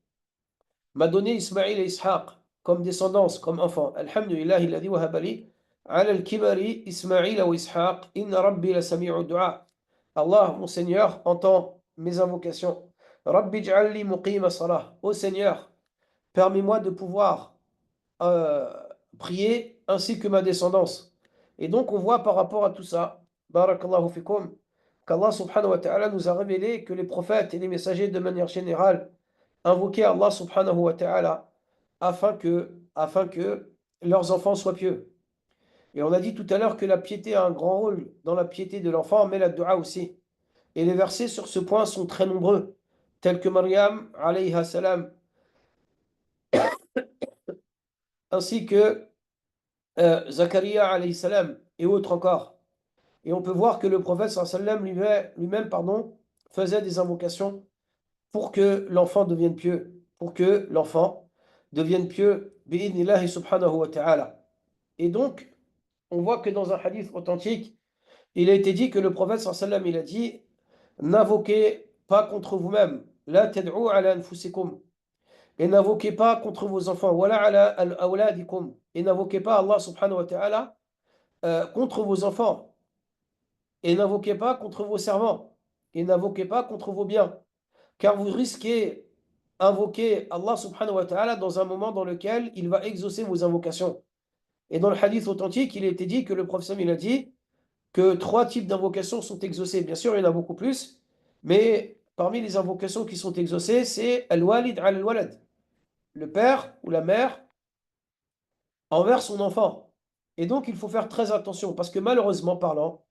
m'a donné Ismaïl et Ishaq comme descendance, comme enfants. Alhamdulillah, alladhi wahaba li ala al-kibari Ismaïl wa Ishaq, inna rabbi la sami'u du'a. Allah, mon Seigneur, entend mes invocations. Rabbi ij'alni muqima salah. Ô Seigneur, permets-moi de pouvoir euh, prier ainsi que ma descendance. Et donc on voit par rapport à tout ça, barakallahu fikum, qu'Allah subhanahu wa ta'ala nous a révélé que les prophètes et les messagers de manière générale invoquaient Allah subhanahu wa ta'ala afin que leurs enfants soient pieux. Et on a dit tout à l'heure que la piété a un grand rôle dans la piété de l'enfant, mais la dua aussi. Et les versets sur ce point sont très nombreux, tels que Maryam alayha salam, ainsi que Zakaria alayhi salam, et autres encore. Et on peut voir que le prophète sallam lui-même faisait des invocations pour que l'enfant devienne pieux, bi'idnillahi subhanahu wa ta'ala. Et donc, on voit que dans un hadith authentique, il a été dit que le prophète sallam il a dit n'invoquez pas contre vous-même, la tad'u ala anfusikum, et n'invoquez pas contre vos enfants, wala ala awladikum, et n'invoquez pas Allah subhanahu wa ta'ala contre vos enfants, et n'invoquez pas contre vos servants, et n'invoquez pas contre vos biens, car vous risquez invoquer Allah subhanahu wa ta'ala dans un moment dans lequel il va exaucer vos invocations. Et dans le hadith authentique, il a été dit que le prophète il a dit que 3 types d'invocations sont exaucées. Bien sûr, il y en a beaucoup plus, mais parmi les invocations qui sont exaucées, c'est al-walid al-walad, le père ou la mère envers son enfant. Et donc, il faut faire très attention, parce que malheureusement parlant,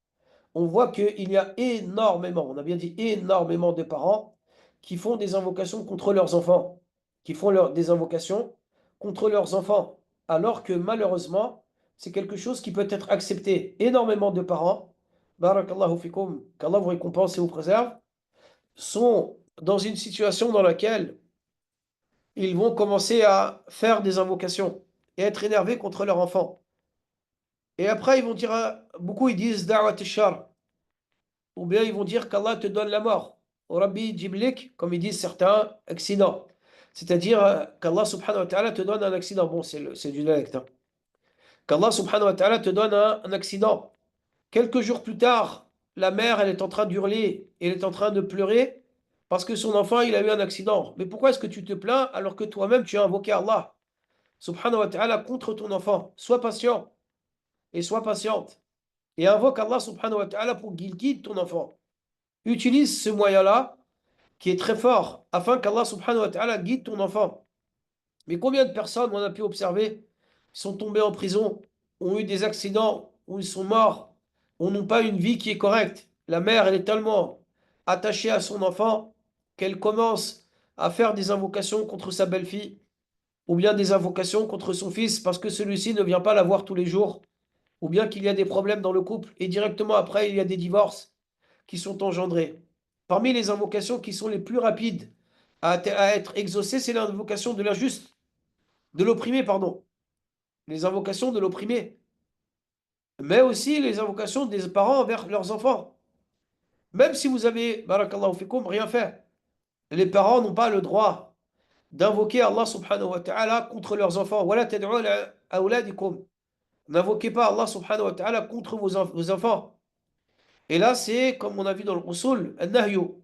on voit qu'il y a énormément, on a bien dit énormément de parents qui font des invocations contre leurs enfants, des invocations contre leurs enfants, alors que malheureusement, c'est quelque chose qui peut être accepté. Énormément de parents, barakallahu fikum, qu'Allah vous récompense et vous préserve, sont dans une situation dans laquelle ils vont commencer à faire des invocations et être énervés contre leur enfant. Et après, ils vont dire, beaucoup ils disent da'wat al-shar, ou bien ils vont dire qu'Allah te donne la mort. Au Rabbi Jiblik, comme ils disent certains, accident. C'est-à-dire qu'Allah subhanahu wa ta'ala te donne un accident. Bon, c'est du dialecte. Hein. Qu'Allah subhanahu wa ta'ala te donne un accident. Quelques jours plus tard, la mère, elle est en train d'hurler, elle est en train de pleurer parce que son enfant, il a eu un accident. Mais pourquoi est-ce que tu te plains alors que toi-même, tu as invoqué Allah subhanahu wa ta'ala contre ton enfant? Sois patient et sois patiente. Et invoque Allah subhanahu wa ta'ala pour qu'il guide ton enfant. Utilise ce moyen-là qui est très fort afin qu'Allah subhanahu wa ta'ala guide ton enfant. Mais combien de personnes on a pu observer sont tombées en prison, ont eu des accidents, où ils sont morts, ou n'ont pas une vie qui est correcte. La mère, elle est tellement attachée à son enfant qu'elle commence à faire des invocations contre sa belle-fille, ou bien des invocations contre son fils parce que celui-ci ne vient pas la voir tous les jours, ou bien qu'il y a des problèmes dans le couple, et directement après, il y a des divorces qui sont engendrés. Parmi les invocations qui sont les plus rapides à être exaucées, c'est l'invocation de l'injuste, de l'opprimé, pardon. Les invocations de l'opprimé. Mais aussi les invocations des parents envers leurs enfants. Même si vous avez, barakallahu fikum, rien fait. Les parents n'ont pas le droit d'invoquer Allah subhanahu wa ta'ala contre leurs enfants. Wala tad'u ala awladikum. N'invoquez pas Allah subhanahu wa ta'ala contre vos enfants. Et là, c'est, comme on a vu dans le Usul, al-nahyu.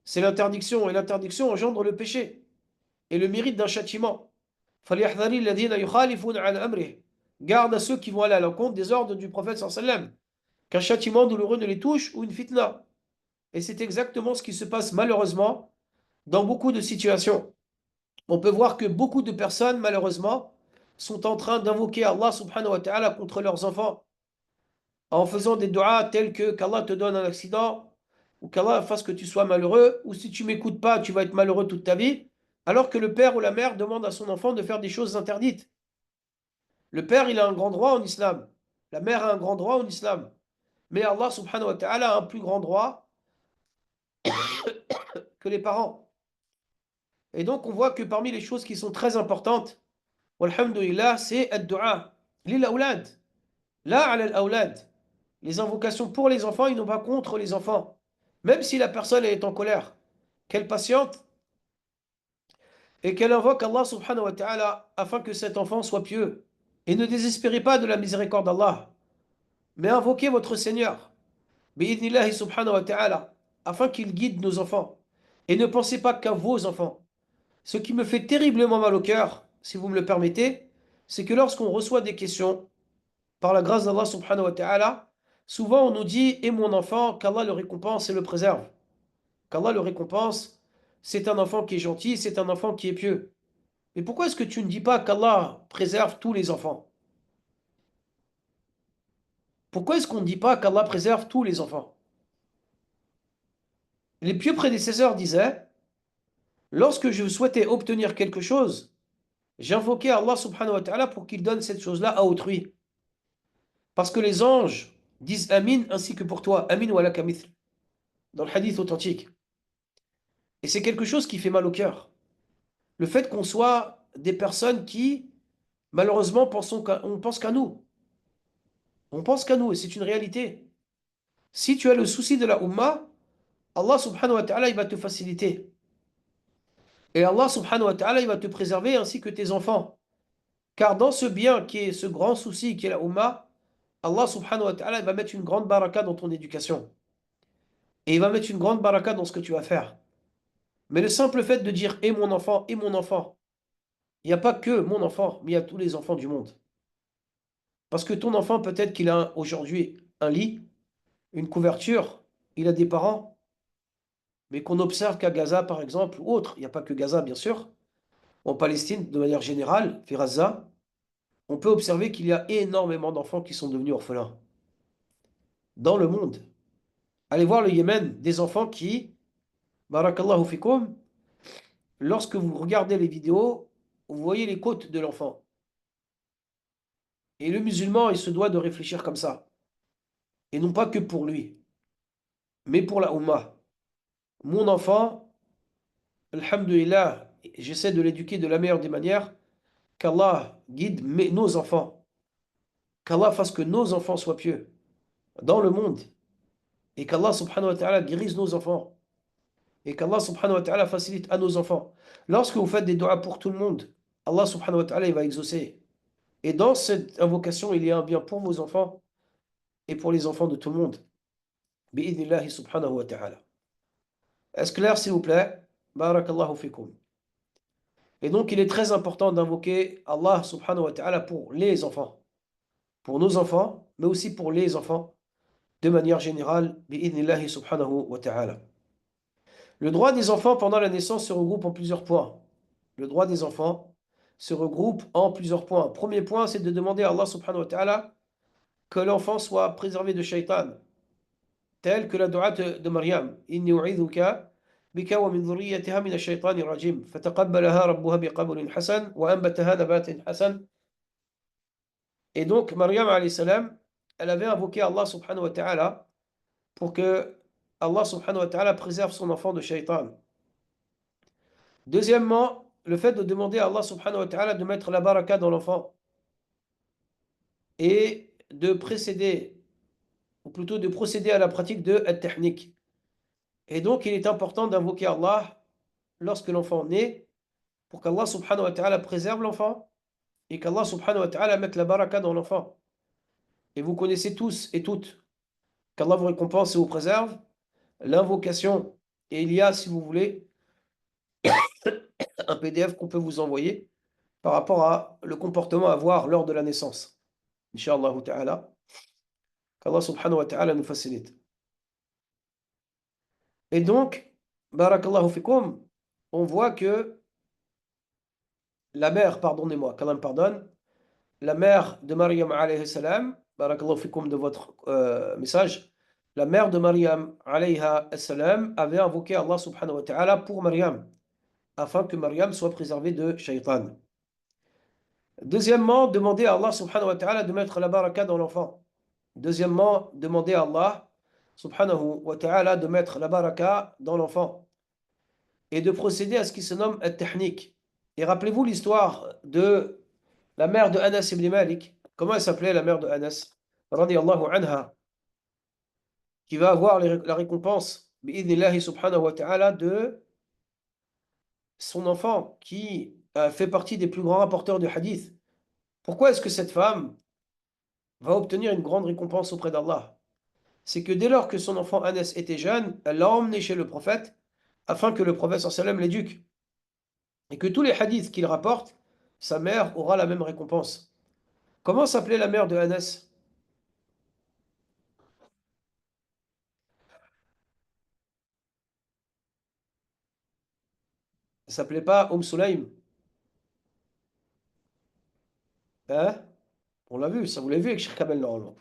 C'est l'interdiction, et l'interdiction engendre le péché et le mérite d'un châtiment. فَلْيَحْذَرِ الَّذِينَ يُخَالِفُونَ عَنْ أَمْرِهِ. Garde à ceux qui vont aller à l'encontre des ordres du prophète sallallahu alayhi wa sallam, qu'un châtiment douloureux ne les touche ou une fitna. Et c'est exactement ce qui se passe malheureusement dans beaucoup de situations. On peut voir que beaucoup de personnes, malheureusement, sont en train d'invoquer Allah subhanahu wa ta'ala contre leurs enfants en faisant des du'as tels que qu'Allah te donne un accident, ou qu'Allah fasse que tu sois malheureux, ou si tu m'écoutes pas, tu vas être malheureux toute ta vie, alors que le père ou la mère demande à son enfant de faire des choses interdites. Le père, il a un grand droit en islam. La mère a un grand droit en islam. Mais Allah subhanahu wa ta'ala a un plus grand droit que les parents. Et donc, on voit que parmi les choses qui sont très importantes, walhamdulillah, c'est ad-du'a lil awlad, la ala al-awlad. Les invocations pour les enfants, ils n'ont pas contre les enfants. Même si la personne est en colère, qu'elle patiente et qu'elle invoque Allah subhanahu wa ta'ala afin que cet enfant soit pieux. Et ne désespérez pas de la miséricorde d'Allah, mais invoquez votre Seigneur, bi'idnillahi subhanahu wa ta'ala, afin qu'il guide nos enfants. Et ne pensez pas qu'à vos enfants. Ce qui me fait terriblement mal au cœur, si vous me le permettez, c'est que lorsqu'on reçoit des questions, par la grâce d'Allah subhanahu wa ta'ala, souvent on nous dit, et mon enfant, qu'Allah le récompense et le préserve. Qu'Allah le récompense, c'est un enfant qui est gentil, c'est un enfant qui est pieux. Mais pourquoi est-ce que tu ne dis pas qu'Allah préserve tous les enfants? Pourquoi est-ce qu'on ne dit pas qu'Allah préserve tous les enfants? Les pieux prédécesseurs disaient, lorsque je souhaitais obtenir quelque chose, j'invoquais Allah subhanahu wa ta'ala pour qu'il donne cette chose-là à autrui. Parce que les anges disent Amin ainsi que pour toi, Amin wa laka mithl, dans le hadith authentique. Et c'est quelque chose qui fait mal au cœur. Le fait qu'on soit des personnes qui, malheureusement, on pense qu'à nous. On pense qu'à nous et c'est une réalité. Si tu as le souci de la Ummah, Allah subhanahu wa ta'ala, il va te faciliter. Et Allah subhanahu wa ta'ala, il va te préserver ainsi que tes enfants. Car dans ce bien qui est ce grand souci qui est la Ummah, Allah subhanahu wa ta'ala, il va mettre une grande baraka dans ton éducation. Et il va mettre une grande baraka dans ce que tu vas faire. Mais le simple fait de dire et mon enfant, il n'y a pas que mon enfant, mais il y a tous les enfants du monde. Parce que ton enfant, peut-être qu'il a aujourd'hui un lit, une couverture, il a des parents, mais qu'on observe qu'à Gaza, par exemple, ou autre, il n'y a pas que Gaza, bien sûr, en Palestine, de manière générale, Firazza, on peut observer qu'il y a énormément d'enfants qui sont devenus orphelins. Dans le monde. Allez voir le Yémen, des enfants qui, barakallahu fikum, lorsque vous regardez les vidéos, vous voyez les côtes de l'enfant. Et le musulman, il se doit de réfléchir comme ça. Et non pas que pour lui, mais pour la Ummah. Mon enfant, alhamdulillah, j'essaie de l'éduquer de la meilleure des manières, qu'Allah guide nos enfants, qu'Allah fasse que nos enfants soient pieux dans le monde, et qu'Allah subhanahu wa ta'ala guérisse nos enfants, et qu'Allah subhanahu wa ta'ala facilite à nos enfants. Lorsque vous faites des doigts pour tout le monde, Allah subhanahu wa ta'ala il va exaucer. Et dans cette invocation, il y a un bien pour vos enfants et pour les enfants de tout le monde. Bi'idnillahi subhanahu wa ta'ala. Est-ce clair, s'il vous plaît? Barakallahu fikum. Et donc, il est très important d'invoquer Allah subhanahu wa ta'ala pour les enfants, pour nos enfants, mais aussi pour les enfants, de manière générale, bi'idnillahi subhanahu wa ta'ala. Le droit des enfants pendant la naissance se regroupe en plusieurs points. Le droit des enfants se regroupe en plusieurs points. Premier point, c'est de demander à Allah subhanahu wa ta'ala que l'enfant soit préservé de shaitan, tel que la dua de Maryam. Inni u'idhuka bika wa min dhurriyyatiha min ash-shaytani rajim. Fataqabbalaha rabbuha biqabulin hasan wa anbataha nabatin hasan. Et donc, Maryam alayhi salam, elle avait invoqué Allah subhanahu wa ta'ala pour que Allah subhanahu wa ta'ala préserve son enfant de shaitan. Deuxièmement, le fait de demander à Allah subhanahu wa ta'ala de mettre la baraka dans l'enfant et de précéder, ou plutôt de procéder à la pratique de at-tahnik. Et donc, il est important d'invoquer Allah lorsque l'enfant naît pour qu'Allah subhanahu wa ta'ala préserve l'enfant et qu'Allah subhanahu wa ta'ala mette la baraka dans l'enfant. Et vous connaissez tous et toutes qu'Allah vous récompense et vous préserve l'invocation. Et il y a, si vous voulez, un PDF qu'on peut vous envoyer par rapport à le comportement à avoir lors de la naissance. Inch'Allah ta'ala. Qu'Allah subhanahu wa ta'ala nous facilite. Et donc, barakallahu fikum, on voit que la mère, pardonnez-moi, qu'Allah me pardonne, la mère de Maryam alayhi salam, barakallahu fikum de votre message, la mère de Maryam, alayha salam, avait invoqué Allah subhanahu wa ta'ala pour Maryam, afin que Maryam soit préservée de shaitan. Deuxièmement, demander à Allah subhanahu wa ta'ala de mettre la baraka dans l'enfant. Deuxièmement, demander à Allah subhanahu wa ta'ala de mettre la baraka dans l'enfant et de procéder à ce qui se nomme at-tahnik. Et rappelez-vous l'histoire de la mère de Anas ibn Malik. Comment elle s'appelait la mère de Anas? Radiallahu anha, qui va avoir la récompense bi'idhnillahi subhanahu wa ta'ala de son enfant qui fait partie des plus grands rapporteurs de hadith. Pourquoi est-ce que cette femme va obtenir une grande récompense auprès d'Allah? C'est que dès lors que son enfant Anas était jeune, elle l'a emmené chez le prophète afin que le prophète sallam l'éduque. Et que tous les hadiths qu'il rapporte, sa mère aura la même récompense. Comment s'appelait la mère de Anas? Elle s'appelait pas Sulaym. Hein? On l'a vu, ça vous l'avez vu avec Cheikh Kamel normalement.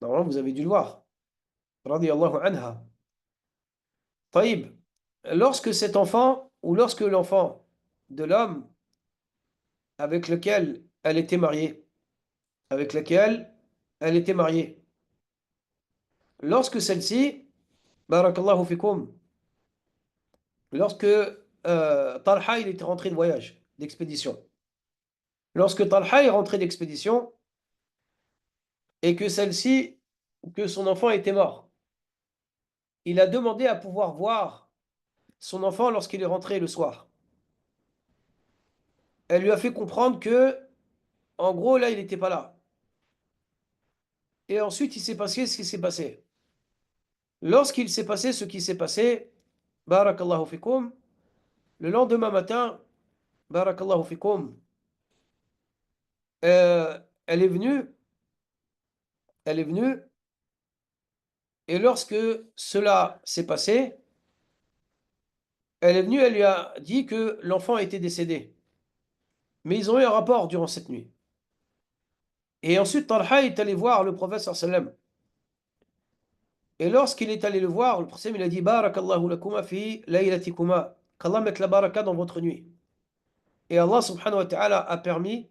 Normalement, vous avez dû le voir. Radiallahu anha. Taïb. Lorsque cet enfant, ou lorsque l'enfant de l'homme avec lequel elle était mariée, avec lequel elle était mariée, lorsque celle-ci, barakallahu fikum, lorsque Talha il était rentré de voyage, d'expédition, lorsque Talha est rentré d'expédition et que celle-ci, que son enfant était mort, il a demandé à pouvoir voir son enfant lorsqu'il est rentré le soir. Elle lui a fait comprendre que, en gros, là, il n'était pas là. Et ensuite, il s'est passé ce qui s'est passé. Lorsqu'il s'est passé ce qui s'est passé, barakallahu fikum, le lendemain matin, barakallahu fikum, elle est venue, elle est venue, et lorsque cela s'est passé, elle est venue, elle lui a dit que l'enfant était décédé. Mais ils ont eu un rapport durant cette nuit. Et ensuite, Talha est allé voir le prophète sallam. Et lorsqu'il est allé le voir, le prophète il a dit Barakallahu lakuma fi laylatikuma. Qu'Allah mette la baraka dans votre nuit. Et Allah subhanahu wa ta'ala a permis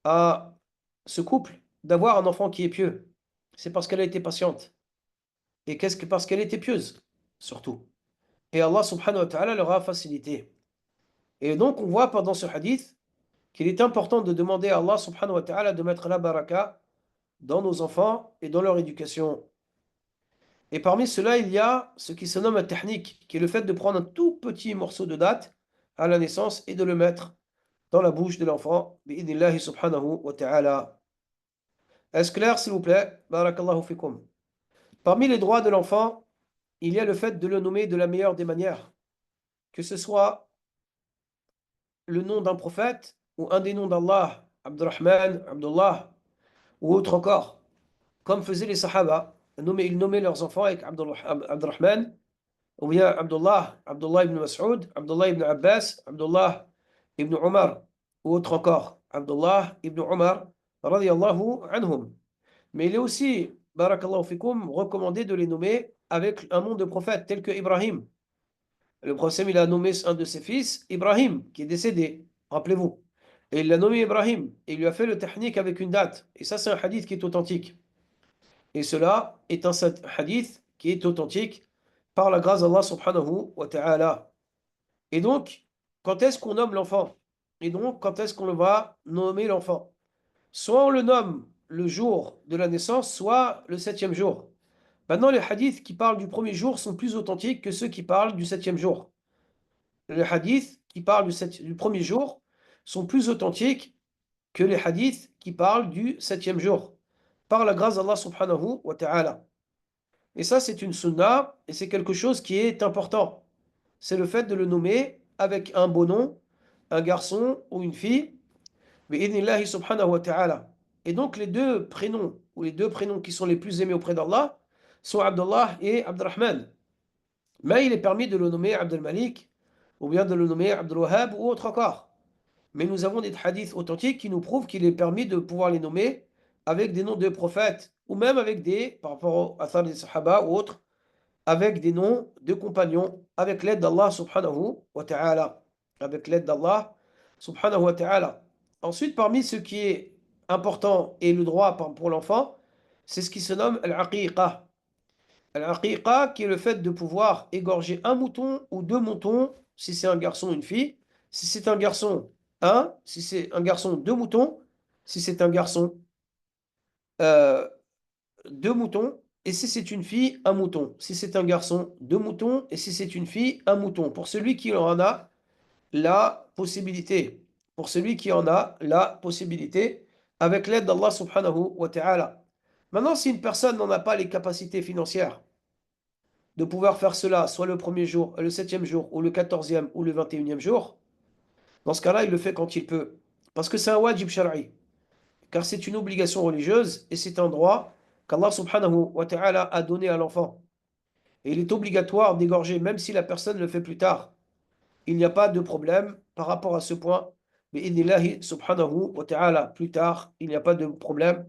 à ce couple d'avoir un enfant qui est pieux. C'est parce qu'elle a été patiente. Et qu'est-ce que parce qu'elle était pieuse, surtout. Et Allah subhanahu wa ta'ala leur a facilité. Et donc on voit pendant ce hadith qu'il est important de demander à Allah subhanahu wa ta'ala de mettre la baraka dans nos enfants et dans leur éducation. Et parmi cela, il y a ce qui se nomme un tahnik, qui est le fait de prendre un tout petit morceau de date à la naissance et de le mettre dans la bouche de l'enfant. Bi'idnillahi subhanahu wa ta'ala. Est-ce clair, s'il vous plaît? Barakallahu fikum. Parmi les droits de l'enfant, il y a le fait de le nommer de la meilleure des manières, que ce soit le nom d'un prophète ou un des noms d'Allah, Abdurrahman, Abdullah, ou autre encore, comme faisaient les Sahaba. Ils nommaient leurs enfants avec Abdurrahman, ou bien Abdullah, Abdullah ibn Mas'ud, Abdullah ibn Abbas, Abdullah ibn Omar, ou autre encore, Abdullah ibn Omar, radiyallahu anhum. Mais il est aussi, barakallahu fikum, recommandé de les nommer avec un nom de prophète, tel que Ibrahim. Le prophète, il a nommé un de ses fils, Ibrahim, qui est décédé, rappelez-vous. Et il l'a nommé Ibrahim, et il lui a fait le tahnik avec une date. Et ça, c'est un hadith qui est authentique. Et cela est un hadith qui est authentique par la grâce d'Allah subhanahu wa ta'ala. Et donc, quand est-ce qu'on nomme l'enfant? Et donc, quand est-ce qu'on va nommer l'enfant? Soit on le nomme le jour de la naissance, soit le septième jour. Maintenant, les hadiths qui parlent du premier jour sont plus authentiques que ceux qui parlent du septième jour. Les hadiths qui parlent du premier jour sont plus authentiques que les hadiths qui parlent du septième jour, par la grâce d'Allah subhanahu wa ta'ala. Et ça, c'est une sunna, et c'est quelque chose qui est important. C'est le fait de le nommer avec un beau nom, un garçon ou une fille, bi'idhnillahi subhanahu wa ta'ala. Et donc, les deux prénoms, ou les deux prénoms qui sont les plus aimés auprès d'Allah, sont Abdullah et Abdurrahman. Mais il est permis de le nommer Abdel Malik, ou bien de le nommer Abdul Wahhab, ou autre encore. Mais nous avons des hadiths authentiques qui nous prouvent qu'il est permis de pouvoir les nommer avec des noms de prophètes ou même avec par rapport au Athar des Sahaba ou autres, avec des noms de compagnons, avec l'aide d'Allah subhanahu wa ta'ala. Avec l'aide d'Allah subhanahu wa ta'ala. Ensuite, parmi ce qui est important et le droit pour l'enfant, c'est ce qui se nomme al-aqiqa. Al-aqiqa, qui est le fait de pouvoir égorger un mouton ou deux moutons, si c'est un garçon ou une fille. Si c'est un garçon, un. Si c'est un garçon, deux moutons. Si c'est un garçon, euh, deux moutons. Et si c'est une fille, un mouton. Si c'est un garçon, deux moutons. Et si c'est une fille, un mouton. Pour celui qui en a la possibilité. Pour celui qui en a la possibilité, avec l'aide d'Allah subhanahu wa ta'ala. Maintenant, si une personne n'en a pas les capacités financières de pouvoir faire cela, soit le premier jour, le septième jour, ou le quatorzième, ou le 21e jour, dans ce cas-là, il le fait quand il peut. Parce que c'est un wajib shar'i. Car c'est une obligation religieuse et c'est un droit qu'Allah subhanahu wa ta'ala a donné à l'enfant. Et il est obligatoire d'égorger, même si la personne le fait plus tard. Il n'y a pas de problème par rapport à ce point. Mais idnillahi subhanahu wa ta'ala, plus tard, il n'y a pas de problème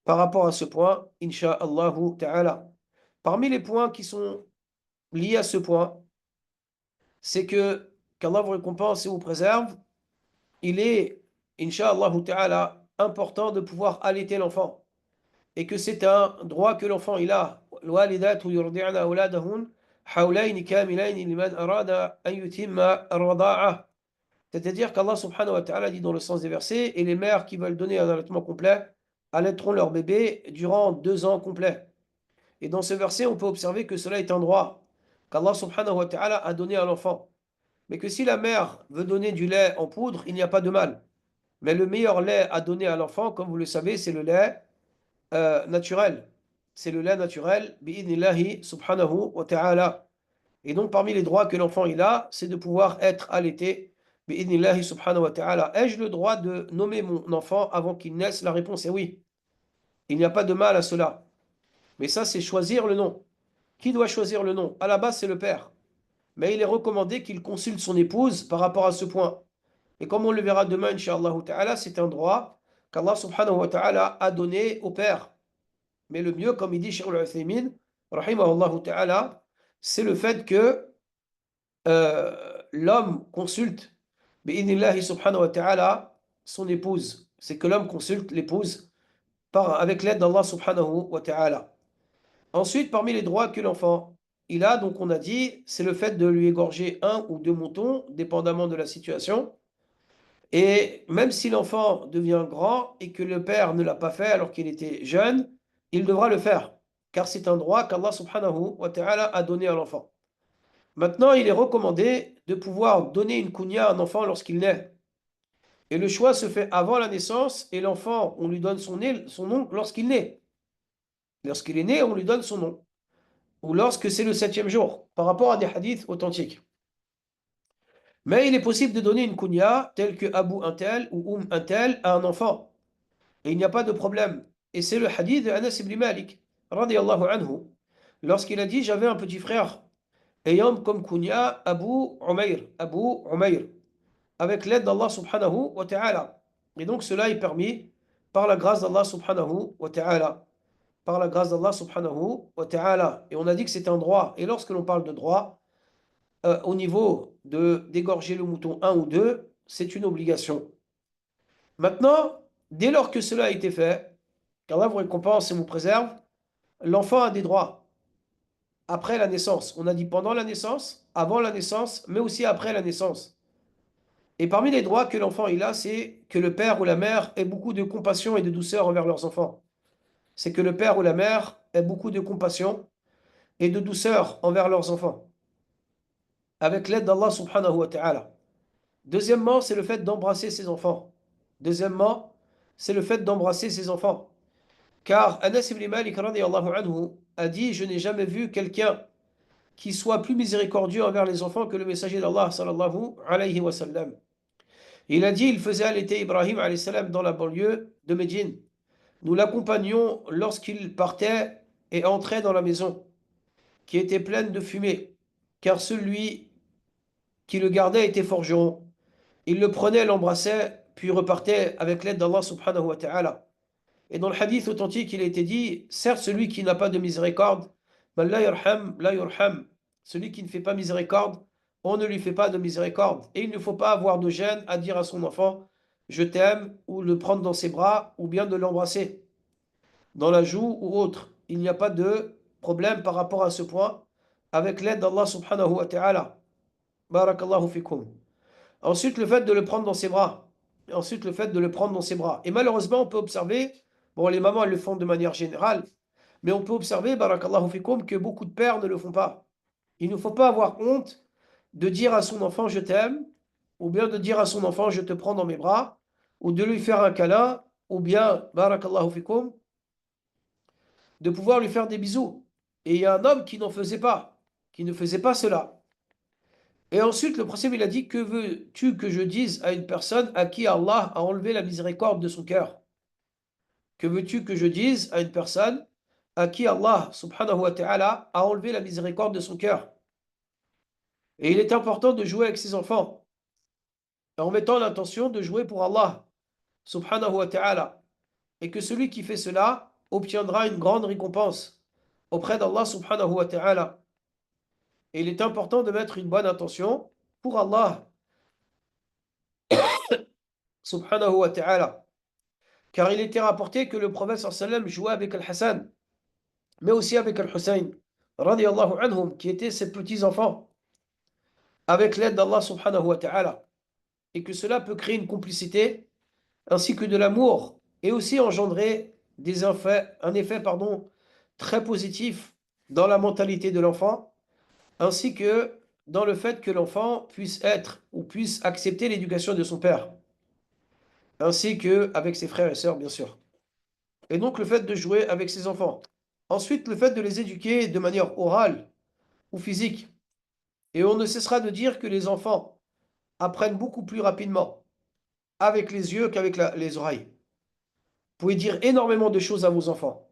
par rapport à ce point, insha'Allahu ta'ala. Parmi les points qui sont liés à ce point, c'est que qu'Allah vous récompense et vous préserve, il est, insha'Allahu ta'ala, important de pouvoir allaiter l'enfant. Et que c'est un droit que l'enfant il a. الوالدات يرضعن أولادهن حولين كاملين لمن أراد أن يتم الرضاعة. C'est-à-dire qu'Allah subhanahu wa ta'ala dit dans le sens des versets, et les mères qui veulent donner un allaitement complet allaiteront leur bébé durant 2 ans complets. Et dans ce verset, on peut observer que cela est un droit qu'Allah subhanahu wa ta'ala a donné à l'enfant. Mais que si la mère veut donner du lait en poudre, il n'y a pas de mal. Mais le meilleur lait à donner à l'enfant, comme vous le savez, c'est le lait naturel. C'est le lait naturel, bi'idnillahi subhanahu wa ta'ala. Et donc, parmi les droits que l'enfant il a, c'est de pouvoir être allaité, bi'idnillahi subhanahu wa ta'ala. Ai-je le droit de nommer mon enfant avant qu'il naisse? La réponse est oui. Il n'y a pas de mal à cela. Mais ça, c'est choisir le nom. Qui doit choisir le nom? À la base, c'est le père. Mais il est recommandé qu'il consulte son épouse par rapport à ce point. Et comme on le verra demain, Inch'Allah ta'ala, c'est un droit qu'Allah subhanahu wa ta'ala a donné au père. Mais le mieux, comme il dit Cheikh al-Uthaymin, rahimahullah ta'ala, c'est le fait que l'homme consulte, bi'idnillahi subhanahu wa ta'ala, son épouse. C'est que l'homme consulte l'épouse avec l'aide d'Allah subhanahu wa ta'ala. Ensuite, parmi les droits que l'enfant il a, donc on a dit, c'est le fait de lui égorger un ou deux moutons, dépendamment de la situation. Et même si l'enfant devient grand et que le père ne l'a pas fait alors qu'il était jeune, il devra le faire, car c'est un droit qu'Allah subhanahu wa ta'ala a donné à l'enfant. Maintenant, il est recommandé de pouvoir donner une kunya à un enfant lorsqu'il naît. Et le choix se fait avant la naissance et l'enfant, on lui donne son nom lorsqu'il naît. Lorsqu'il est né, on lui donne son nom. Ou lorsque c'est le septième jour, par rapport à des hadiths authentiques. Mais il est possible de donner une kunya telle que Abu un tel ou un tel à un enfant. Et il n'y a pas de problème. Et c'est le hadith de Anas ibn Malik, radiyallahu anhu, lorsqu'il a dit, j'avais un petit frère ayant comme kunya Abu Umayr, avec l'aide d'Allah subhanahu wa ta'ala. Et donc cela est permis par la grâce d'Allah subhanahu wa ta'ala. Par la grâce d'Allah subhanahu wa ta'ala. Et on a dit que c'est un droit. Et lorsque l'on parle de droit, au niveau de d'égorger le mouton un ou deux, c'est une obligation. Maintenant, dès lors que cela a été fait, qu'Allah vous récompense et vous préserve, l'enfant a des droits après la naissance. On a dit pendant la naissance, avant la naissance, mais aussi après la naissance. Et parmi les droits que l'enfant il a, c'est que le père ou la mère ait beaucoup de compassion et de douceur envers leurs enfants. C'est que le père ou la mère ait beaucoup de compassion et de douceur envers leurs enfants, avec l'aide d'Allah subhanahu wa ta'ala. Deuxièmement, c'est le fait d'embrasser ses enfants. Deuxièmement, c'est le fait d'embrasser ses enfants. Car Anas ibn Malik radiyallahu anhu a dit, je n'ai jamais vu quelqu'un qui soit plus miséricordieux envers les enfants que le messager d'Allah sallallahu alayhi wa sallam. Il a dit, il faisait allaiter Ibrahim alayhi salam dans la banlieue de Médine. Nous l'accompagnions lorsqu'il partait et entrait dans la maison, qui était pleine de fumée, car celui qui le gardait était forgeron. Il le prenait, l'embrassait, puis repartait avec l'aide d'Allah subhanahu wa ta'ala. Et dans le hadith authentique, il a été dit, certes, celui qui n'a pas de miséricorde, man la yarham, la yurham. Celui qui ne fait pas miséricorde, on ne lui fait pas de miséricorde. Et il ne faut pas avoir de gêne à dire à son enfant, je t'aime, ou le prendre dans ses bras, ou bien de l'embrasser, dans la joue ou autre. Il n'y a pas de problème par rapport à ce point, avec l'aide d'Allah subhanahu wa ta'ala. Barakallahu fikum. Ensuite, le fait de le prendre dans ses bras. Ensuite, le fait de le prendre dans ses bras. Et malheureusement, on peut observer, bon, les mamans, elles le font de manière générale, mais on peut observer, barakallahu fikum, que beaucoup de pères ne le font pas. Il ne faut pas avoir honte de dire à son enfant je t'aime, ou bien de dire à son enfant je te prends dans mes bras, ou de lui faire un câlin, ou bien, barakallahu fikum, de pouvoir lui faire des bisous. Et il y a un homme qui n'en faisait pas, qui ne faisait pas cela. Et ensuite, le prophète, il a dit, que veux-tu que je dise à une personne à qui Allah a enlevé la miséricorde de son cœur? Que veux-tu que je dise à une personne à qui Allah, subhanahu wa ta'ala, a enlevé la miséricorde de son cœur? Et il est important de jouer avec ses enfants, en mettant l'intention de jouer pour Allah, subhanahu wa ta'ala. Et que celui qui fait cela obtiendra une grande récompense auprès d'Allah, subhanahu wa ta'ala. Et il est important de mettre une bonne intention pour Allah, subhanahu wa ta'ala. Car il était rapporté que le prophète sallam jouait avec Al-Hassan, mais aussi avec Al-Hussein, radiyallahu anhum, qui étaient ses petits-enfants, avec l'aide d'Allah subhanahu wa ta'ala. Et que cela peut créer une complicité, ainsi que de l'amour, et aussi engendrer un effet très positif dans la mentalité de l'enfant, ainsi que dans le fait que l'enfant puisse être ou puisse accepter l'éducation de son père, ainsi qu'avec ses frères et sœurs, bien sûr. Et donc le fait de jouer avec ses enfants. Ensuite, le fait de les éduquer de manière orale ou physique. Et on ne cessera de dire que les enfants apprennent beaucoup plus rapidement avec les yeux qu'avec les oreilles. Vous pouvez dire énormément de choses à vos enfants.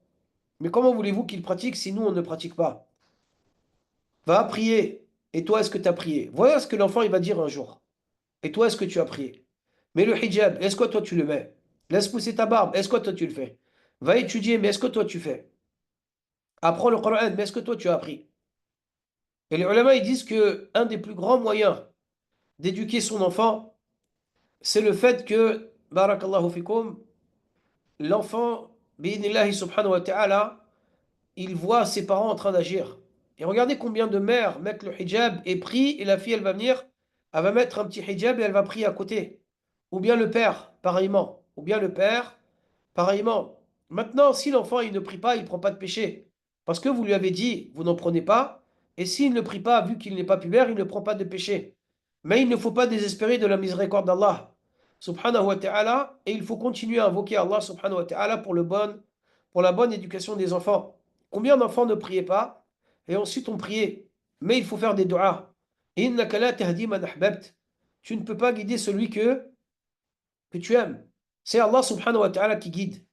Mais comment voulez-vous qu'ils pratiquent si nous, on ne pratique pas? Va prier. Et toi, est-ce que tu as prié? Voilà ce que l'enfant il va dire un jour. Et toi, est-ce que tu as prié? Mais le hijab, est-ce que toi, tu le mets? Laisse pousser ta barbe, est-ce que toi, tu le fais? Va étudier, mais est-ce que toi, tu fais? Apprends le Coran, mais est-ce que toi, tu as appris? Et les ulama, ils disent que un des plus grands moyens d'éduquer son enfant, c'est le fait que, barakallahu fikum, l'enfant, bi'inillahi subhanahu wa ta'ala, il voit ses parents en train d'agir. Et regardez combien de mères mettent le hijab et prient, et la fille, elle va venir, elle va mettre un petit hijab et elle va prier à côté. Ou bien le père, pareillement. Ou bien le père, pareillement. Maintenant, si l'enfant, il ne prie pas, il ne prend pas de péché. Parce que vous lui avez dit, vous n'en prenez pas. Et s'il ne prie pas, vu qu'il n'est pas pubère, il ne prend pas de péché. Mais il ne faut pas désespérer de la miséricorde d'Allah, subhanahu wa ta'ala. Et il faut continuer à invoquer Allah, subhanahu wa ta'ala, pour la bonne éducation des enfants. Combien d'enfants ne priaient pas et ensuite ont prié? Mais il faut faire des du'as. Innaka la tahdi man ahbabt. Tu ne peux pas guider celui que tu aimes. C'est Allah subhanahu wa ta'ala qui guide.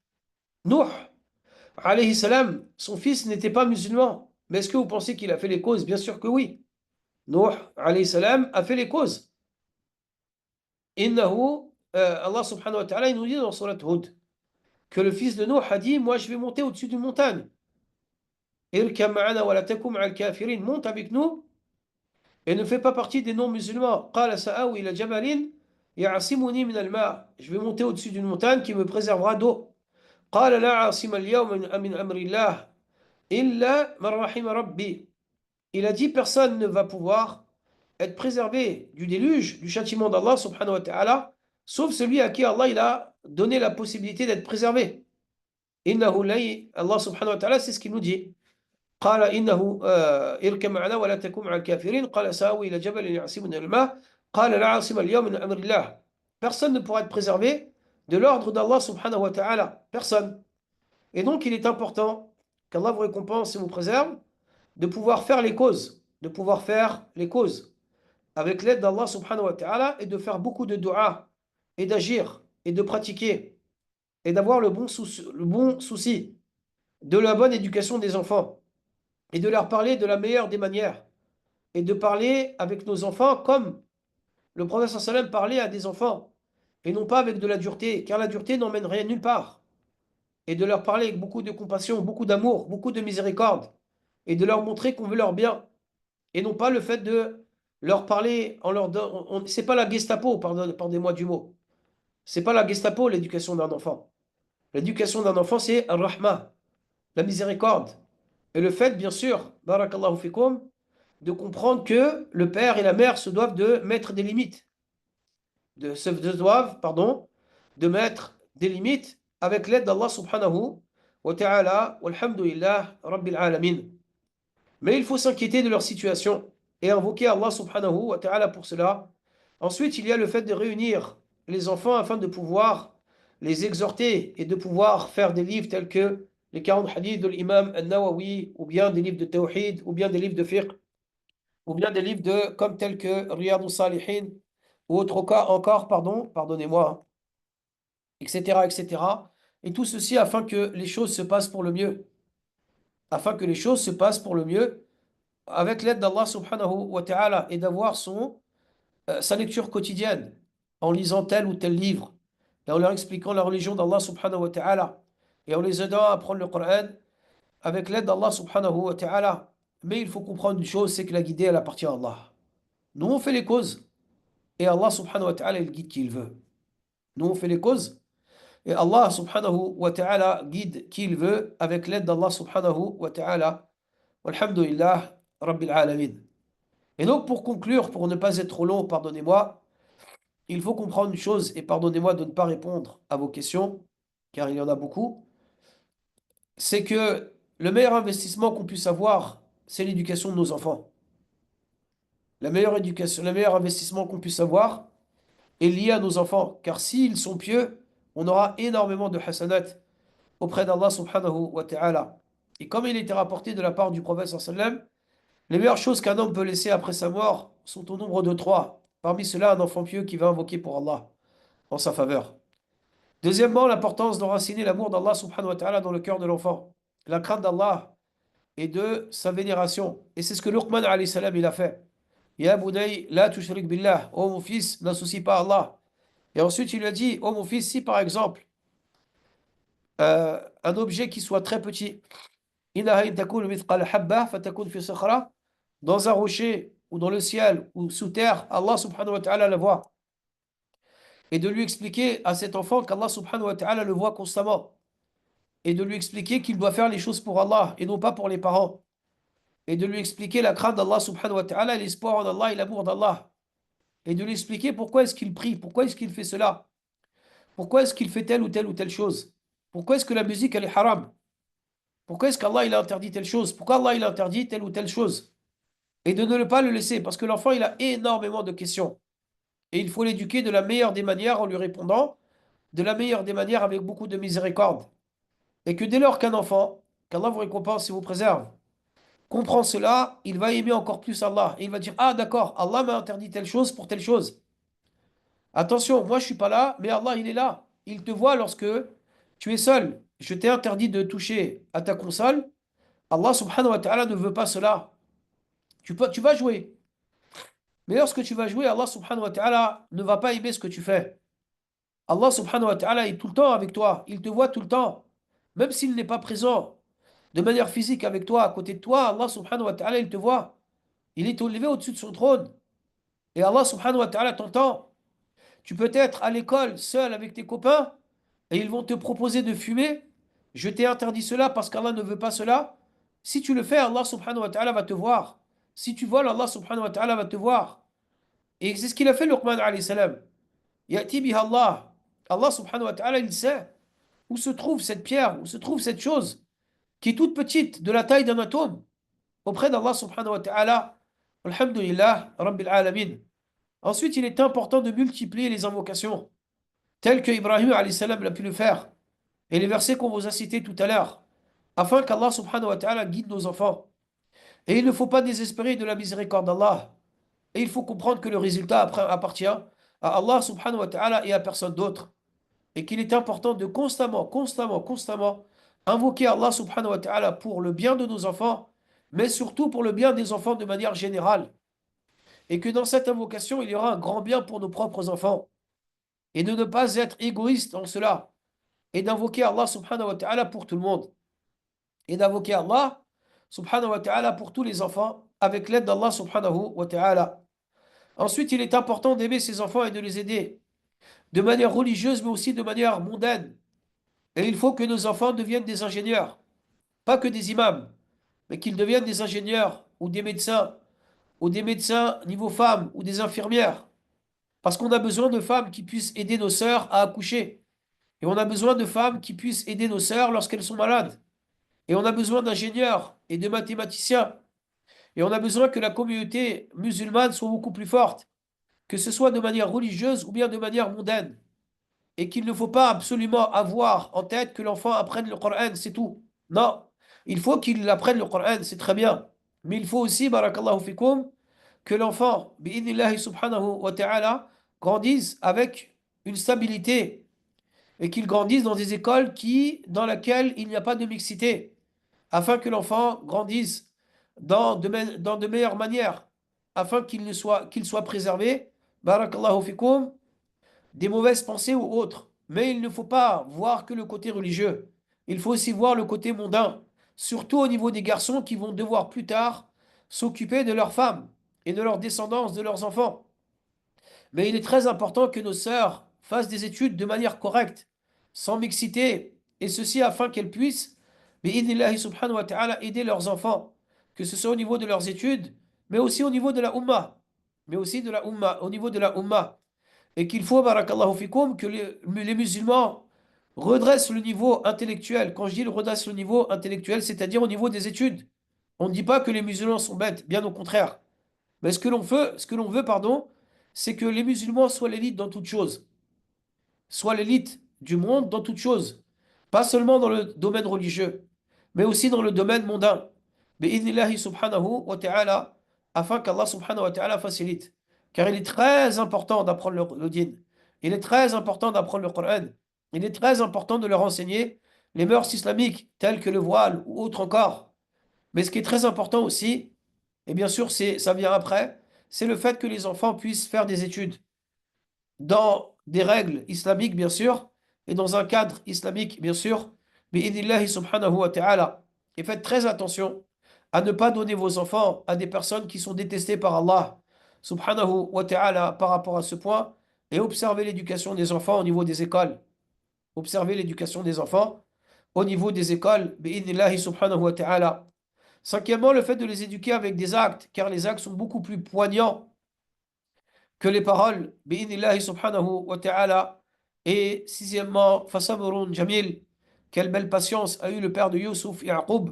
Nuh, alayhi salam, son fils n'était pas musulman. Mais est-ce que vous pensez qu'il a fait les causes? Bien sûr que oui. Nuh, alayhi salam, a fait les causes. Innahu, Allah subhanahu wa ta'ala, il nous dit dans Surat Hud que le fils de Nuh a dit, moi je vais monter au-dessus d'une montagne. Irkam ma'ana wa la takum al kafirin. Monte avec nous et ne fais pas partie des non-musulmans. Qala sa'awi ila jabalin ya'asimuni min al-ma'. Je vais monter au-dessus d'une montagne qui me préservera d'eau. قال لا عاصم اليوم من أمر الله إلا من رحم ربي. Il a dit personne ne va pouvoir être préservé du déluge, du châtiment d'Allah subhanahu wa ta'ala, sauf celui à qui Allah il a donné la possibilité d'être préservé. إنه لي Allah subhanahu wa ta'ala c'est ce qu'il nous dit. قال إنه اركب معنا ولا تكن مع الكافرين قال سآوي إلى جبل يعصمني من الماء قال لا عاصم اليوم من أمر الله. Personne ne pourra être préservé de l'ordre d'Allah subhanahu wa ta'ala. Personne. Et donc, il est important qu'Allah vous récompense et vous préserve de pouvoir faire les causes, de pouvoir faire les causes avec l'aide d'Allah subhanahu wa ta'ala et de faire beaucoup de dua et d'agir et de pratiquer et d'avoir le bon souci de la bonne éducation des enfants et de leur parler de la meilleure des manières et de parler avec nos enfants comme le prophète sallallahu alayhi wa sallam parlait à des enfants et non pas avec de la dureté car la dureté n'emmène rien nulle part. et de leur parler avec beaucoup de compassion, beaucoup d'amour, beaucoup de miséricorde, et de leur montrer qu'on veut leur bien, et non pas le fait de leur parler en leur donnant. C'est pas la Gestapo, pardonnez-moi du mot. C'est pas la Gestapo, l'éducation d'un enfant. L'éducation d'un enfant, c'est Ar-Rahma, la miséricorde. Et le fait, bien sûr, barakallahu fikum, de comprendre que le père et la mère se doivent de mettre des limites, de mettre des limites avec l'aide d'Allah subhanahu wa ta'ala, walhamdulillah, rabbil alamin. Mais il faut s'inquiéter de leur situation et invoquer Allah subhanahu wa ta'ala pour cela. Ensuite, il y a le fait de réunir les enfants afin de pouvoir les exhorter et de pouvoir faire des livres tels que les 40 hadiths de l'imam al-Nawawi, ou bien des livres de tawhid, ou bien des livres de fiqh, ou bien des livres comme tels que Riyadus Salihin, ou autre cas encore, pardonnez-moi, etc., etc. Et tout ceci afin que les choses se passent pour le mieux. Afin que les choses se passent pour le mieux, avec l'aide d'Allah subhanahu wa ta'ala, et d'avoir sa lecture quotidienne, en lisant tel ou tel livre, et en leur expliquant la religion d'Allah subhanahu wa ta'ala, et en les aidant à apprendre le Coran, avec l'aide d'Allah subhanahu wa ta'ala. Mais il faut comprendre une chose, c'est que la guidée, elle appartient à Allah. Nous, on fait les causes, et Allah subhanahu wa ta'ala, il guide qui il veut. Nous, on fait les causes, et Allah subhanahu wa ta'ala guide qui il veut, avec l'aide d'Allah subhanahu wa ta'ala. Walhamdulillah, rabbil alamin. Et donc, pour conclure, pour ne pas être trop long, pardonnez-moi, il faut comprendre une chose, et pardonnez-moi de ne pas répondre à vos questions, car il y en a beaucoup, c'est que le meilleur investissement qu'on puisse avoir, c'est l'éducation de nos enfants. La meilleure éducation, le meilleur investissement qu'on puisse avoir est lié à nos enfants, car s'ils sont pieux, on aura énormément de hasanat auprès d'Allah subhanahu wa ta'ala. Et comme il était rapporté de la part du prophète sallallahu alayhi wa sallam, les meilleures choses qu'un homme peut laisser après sa mort sont au nombre de trois. Parmi ceux-là, un enfant pieux qui va invoquer pour Allah en sa faveur. Deuxièmement, l'importance d'enraciner l'amour d'Allah subhanahu wa ta'ala dans le cœur de l'enfant. La crainte d'Allah et de sa vénération. Et c'est ce que Luqman alayhi salam il a fait. Ya bunay, la tushrik billah. Oh mon fils, n'associe pas Allah. Et ensuite il lui a dit, oh mon fils, si par exemple, un objet qui soit très petit, innaha in takun mithqala habba fatakun fi sakhra, dans un rocher ou dans le ciel ou sous terre, Allah subhanahu wa ta'ala le voit. Et de lui expliquer à cet enfant qu'Allah subhanahu wa ta'ala le voit constamment. Et de lui expliquer qu'il doit faire les choses pour Allah et non pas pour les parents. Et de lui expliquer la crainte d'Allah subhanahu wa ta'ala, l'espoir en Allah et l'amour d'Allah. Et de lui expliquer pourquoi est-ce qu'il prie, pourquoi est-ce qu'il fait cela, pourquoi est-ce qu'il fait telle ou telle chose, pourquoi est-ce que la musique elle est haram, pourquoi est-ce qu'Allah il a interdit telle chose, pourquoi Allah il a interdit telle ou telle chose. Et de ne pas le laisser, parce que l'enfant il a énormément de questions. Et il faut l'éduquer de la meilleure des manières en lui répondant, de la meilleure des manières avec beaucoup de miséricorde. Et que dès lors qu'un enfant, qu'Allah vous récompense et vous préserve, comprend cela, il va aimer encore plus Allah. Et il va dire, ah d'accord, Allah m'a interdit telle chose pour telle chose. Attention, moi je suis pas là, mais Allah il est là. Il te voit lorsque tu es seul. Je t'ai interdit de toucher à ta console. Allah subhanahu wa ta'ala ne veut pas cela. Tu vas jouer. Mais lorsque tu vas jouer, Allah subhanahu wa ta'ala ne va pas aimer ce que tu fais. Allah subhanahu wa ta'ala est tout le temps avec toi. Il te voit tout le temps. Même s'il n'est pas présent de manière physique avec toi, à côté de toi, Allah subhanahu wa ta'ala, il te voit. Il est élevé au-dessus de son trône. Et Allah subhanahu wa ta'ala t'entend. Tu peux être à l'école seul avec tes copains et ils vont te proposer de fumer. Je t'ai interdit cela parce qu'Allah ne veut pas cela. Si tu le fais, Allah subhanahu wa ta'ala va te voir. Si tu voles, Allah subhanahu wa ta'ala va te voir. Et c'est ce qu'il a fait Luqman alayhi salam. Ya'ti biha Allah. Allah subhanahu wa ta'ala, il sait où se trouve cette pierre, où se trouve cette chose qui est toute petite, de la taille d'un atome, auprès d'Allah subhanahu wa ta'ala. Alhamdulillah, Rabbil alamin. Ensuite, il est important de multiplier les invocations, telles que Ibrahim alayhi salam l'a pu le faire, et les versets qu'on vous a cités tout à l'heure, afin qu'Allah subhanahu wa ta'ala guide nos enfants. Et il ne faut pas désespérer de la miséricorde d'Allah. Et il faut comprendre que le résultat appartient à Allah subhanahu wa ta'ala et à personne d'autre. Et qu'il est important de constamment invoquer Allah subhanahu wa ta'ala pour le bien de nos enfants, mais surtout pour le bien des enfants de manière générale. Et que dans cette invocation, il y aura un grand bien pour nos propres enfants. Et de ne pas être égoïste en cela. et d'invoquer Allah subhanahu wa ta'ala pour tout le monde. Et d'invoquer Allah subhanahu wa ta'ala pour tous les enfants avec l'aide d'Allah subhanahu wa ta'ala. Ensuite, il est important d'aimer ses enfants et de les aider de manière religieuse, mais aussi de manière mondaine. Et il faut que nos enfants deviennent des ingénieurs, pas que des imams, mais qu'ils deviennent des ingénieurs ou des médecins niveau femmes, ou des infirmières. Parce qu'on a besoin de femmes qui puissent aider nos sœurs à accoucher. Et on a besoin de femmes qui puissent aider nos sœurs lorsqu'elles sont malades. Et on a besoin d'ingénieurs et de mathématiciens. Et on a besoin que la communauté musulmane soit beaucoup plus forte, que ce soit de manière religieuse ou bien de manière mondaine. Et qu'il ne faut pas absolument avoir en tête que l'enfant apprenne le Coran, c'est tout. Non, il faut qu'il apprenne le Coran, c'est très bien. Mais il faut aussi, barakallahu fikum, que l'enfant, bi'idnillahi subhanahu wa ta'ala, grandisse avec une stabilité et qu'il grandisse dans des écoles dans lesquelles il n'y a pas de mixité, afin que l'enfant grandisse dans de meilleures manières, afin qu'il soit préservé, barakallahu fikum, des mauvaises pensées ou autres. Mais il ne faut pas voir que le côté religieux. Il faut aussi voir le côté mondain, surtout au niveau des garçons qui vont devoir plus tard s'occuper de leurs femmes et de leur descendance, de leurs enfants. Mais il est très important que nos sœurs fassent des études de manière correcte, sans mixité, et ceci afin qu'elles puissent, bi'idnillahi subhanahu wa ta'ala, aider leurs enfants, que ce soit au niveau de leurs études, mais aussi au niveau de la Ummah, au niveau de la Ummah, et qu'il faut, barakallahu fikoum, que les musulmans redressent le niveau intellectuel. Quand je dis redressent le niveau intellectuel, c'est-à-dire au niveau des études. On ne dit pas que les musulmans sont bêtes, bien au contraire. Mais ce que l'on veut, pardon, c'est que les musulmans soient l'élite dans toute chose, soient l'élite du monde dans toute chose, pas seulement dans le domaine religieux, mais aussi dans le domaine mondain. Bi'idnillahi subhanahu wa ta'ala, afin qu'Allah subhanahu wa ta'ala facilite. Car il est très important d'apprendre le din. Il est très important d'apprendre le Coran. Il est très important de leur enseigner les mœurs islamiques, telles que le voile ou autre encore. Mais ce qui est très important aussi, et bien sûr, ça vient après, c'est le fait que les enfants puissent faire des études dans des règles islamiques, bien sûr, et dans un cadre islamique, bien sûr, bi'idnillahi subhanahu wa ta'ala. Et faites très attention à ne pas donner vos enfants à des personnes qui sont détestées par Allah subhanahu wa ta'ala par rapport à ce point, et observez l'éducation des enfants au niveau des écoles. Observez l'éducation des enfants au niveau des écoles, bi'idnillahi subhanahu wa ta'ala. Cinquièmement, le fait de les éduquer avec des actes, car les actes sont beaucoup plus poignants que les paroles, bi'idnillahi subhanahu wa ta'ala. Et sixièmement, fasabrun jamil, quelle belle patience a eu le père de Youssouf, Yaqub,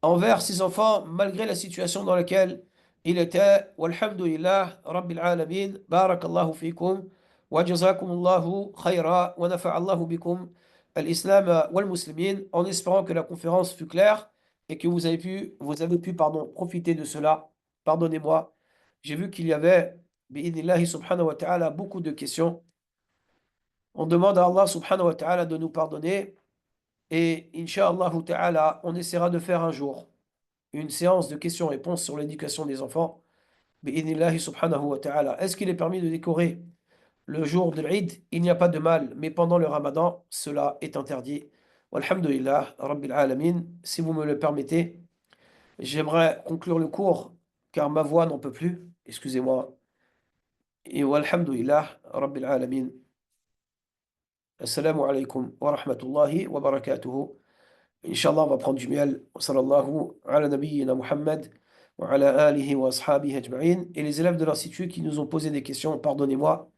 envers ses enfants, malgré la situation dans laquelle il était. Walhamdulillah, Rabbil alamin, barakallahu fikum, wa jazakumullahu khayra, wa nafa'allahu bikum al-islam wal muslimin, en espérant que la conférence fut claire et que vous avez pu, pardon, profiter de cela. Pardonnez-moi, j'ai vu qu'il y avait, bi'idnillahi subhanahu wa ta'ala, beaucoup de questions. On demande à Allah subhanahu wa ta'ala de nous pardonner et, incha'Allah ta'ala, on essaiera de faire un jour une séance de questions-réponses sur l'éducation des enfants. Bi'idnillahi subhanahu wa ta'ala. Est-ce qu'il est permis de décorer le jour de l'Eid? Il n'y a pas de mal, mais pendant le Ramadan, cela est interdit. Walhamdulillah, Rabbil alamin. Si vous me le permettez, j'aimerais conclure le cours, car ma voix n'en peut plus. Excusez-moi. Et walhamdulillah, Rabbil alamin. Assalamu alaikum wa rahmatullahi wa barakatuhu. Inch'Allah, on va prendre du miel. Sallallahu ala nabiyyina Muhammad wa ala alihi wa ashabihi ajma'in. Et les élèves de l'Institut qui nous ont posé des questions, pardonnez-moi.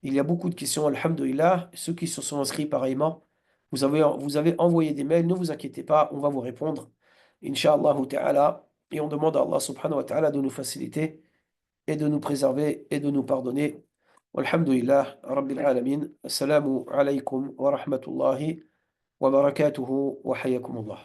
Il y a beaucoup de questions, alhamdulillah. Ceux qui se sont inscrits pareillement, vous avez envoyé des mails, ne vous inquiétez pas, on va vous répondre. Inch'Allah ta'ala. Et on demande à Allah subhanahu wa ta'ala de nous faciliter et de nous préserver et de nous pardonner. Walhamdulillah, Rabbil alamin. Assalamu alaykum wa rahmatullahi وبركاته وحياكم الله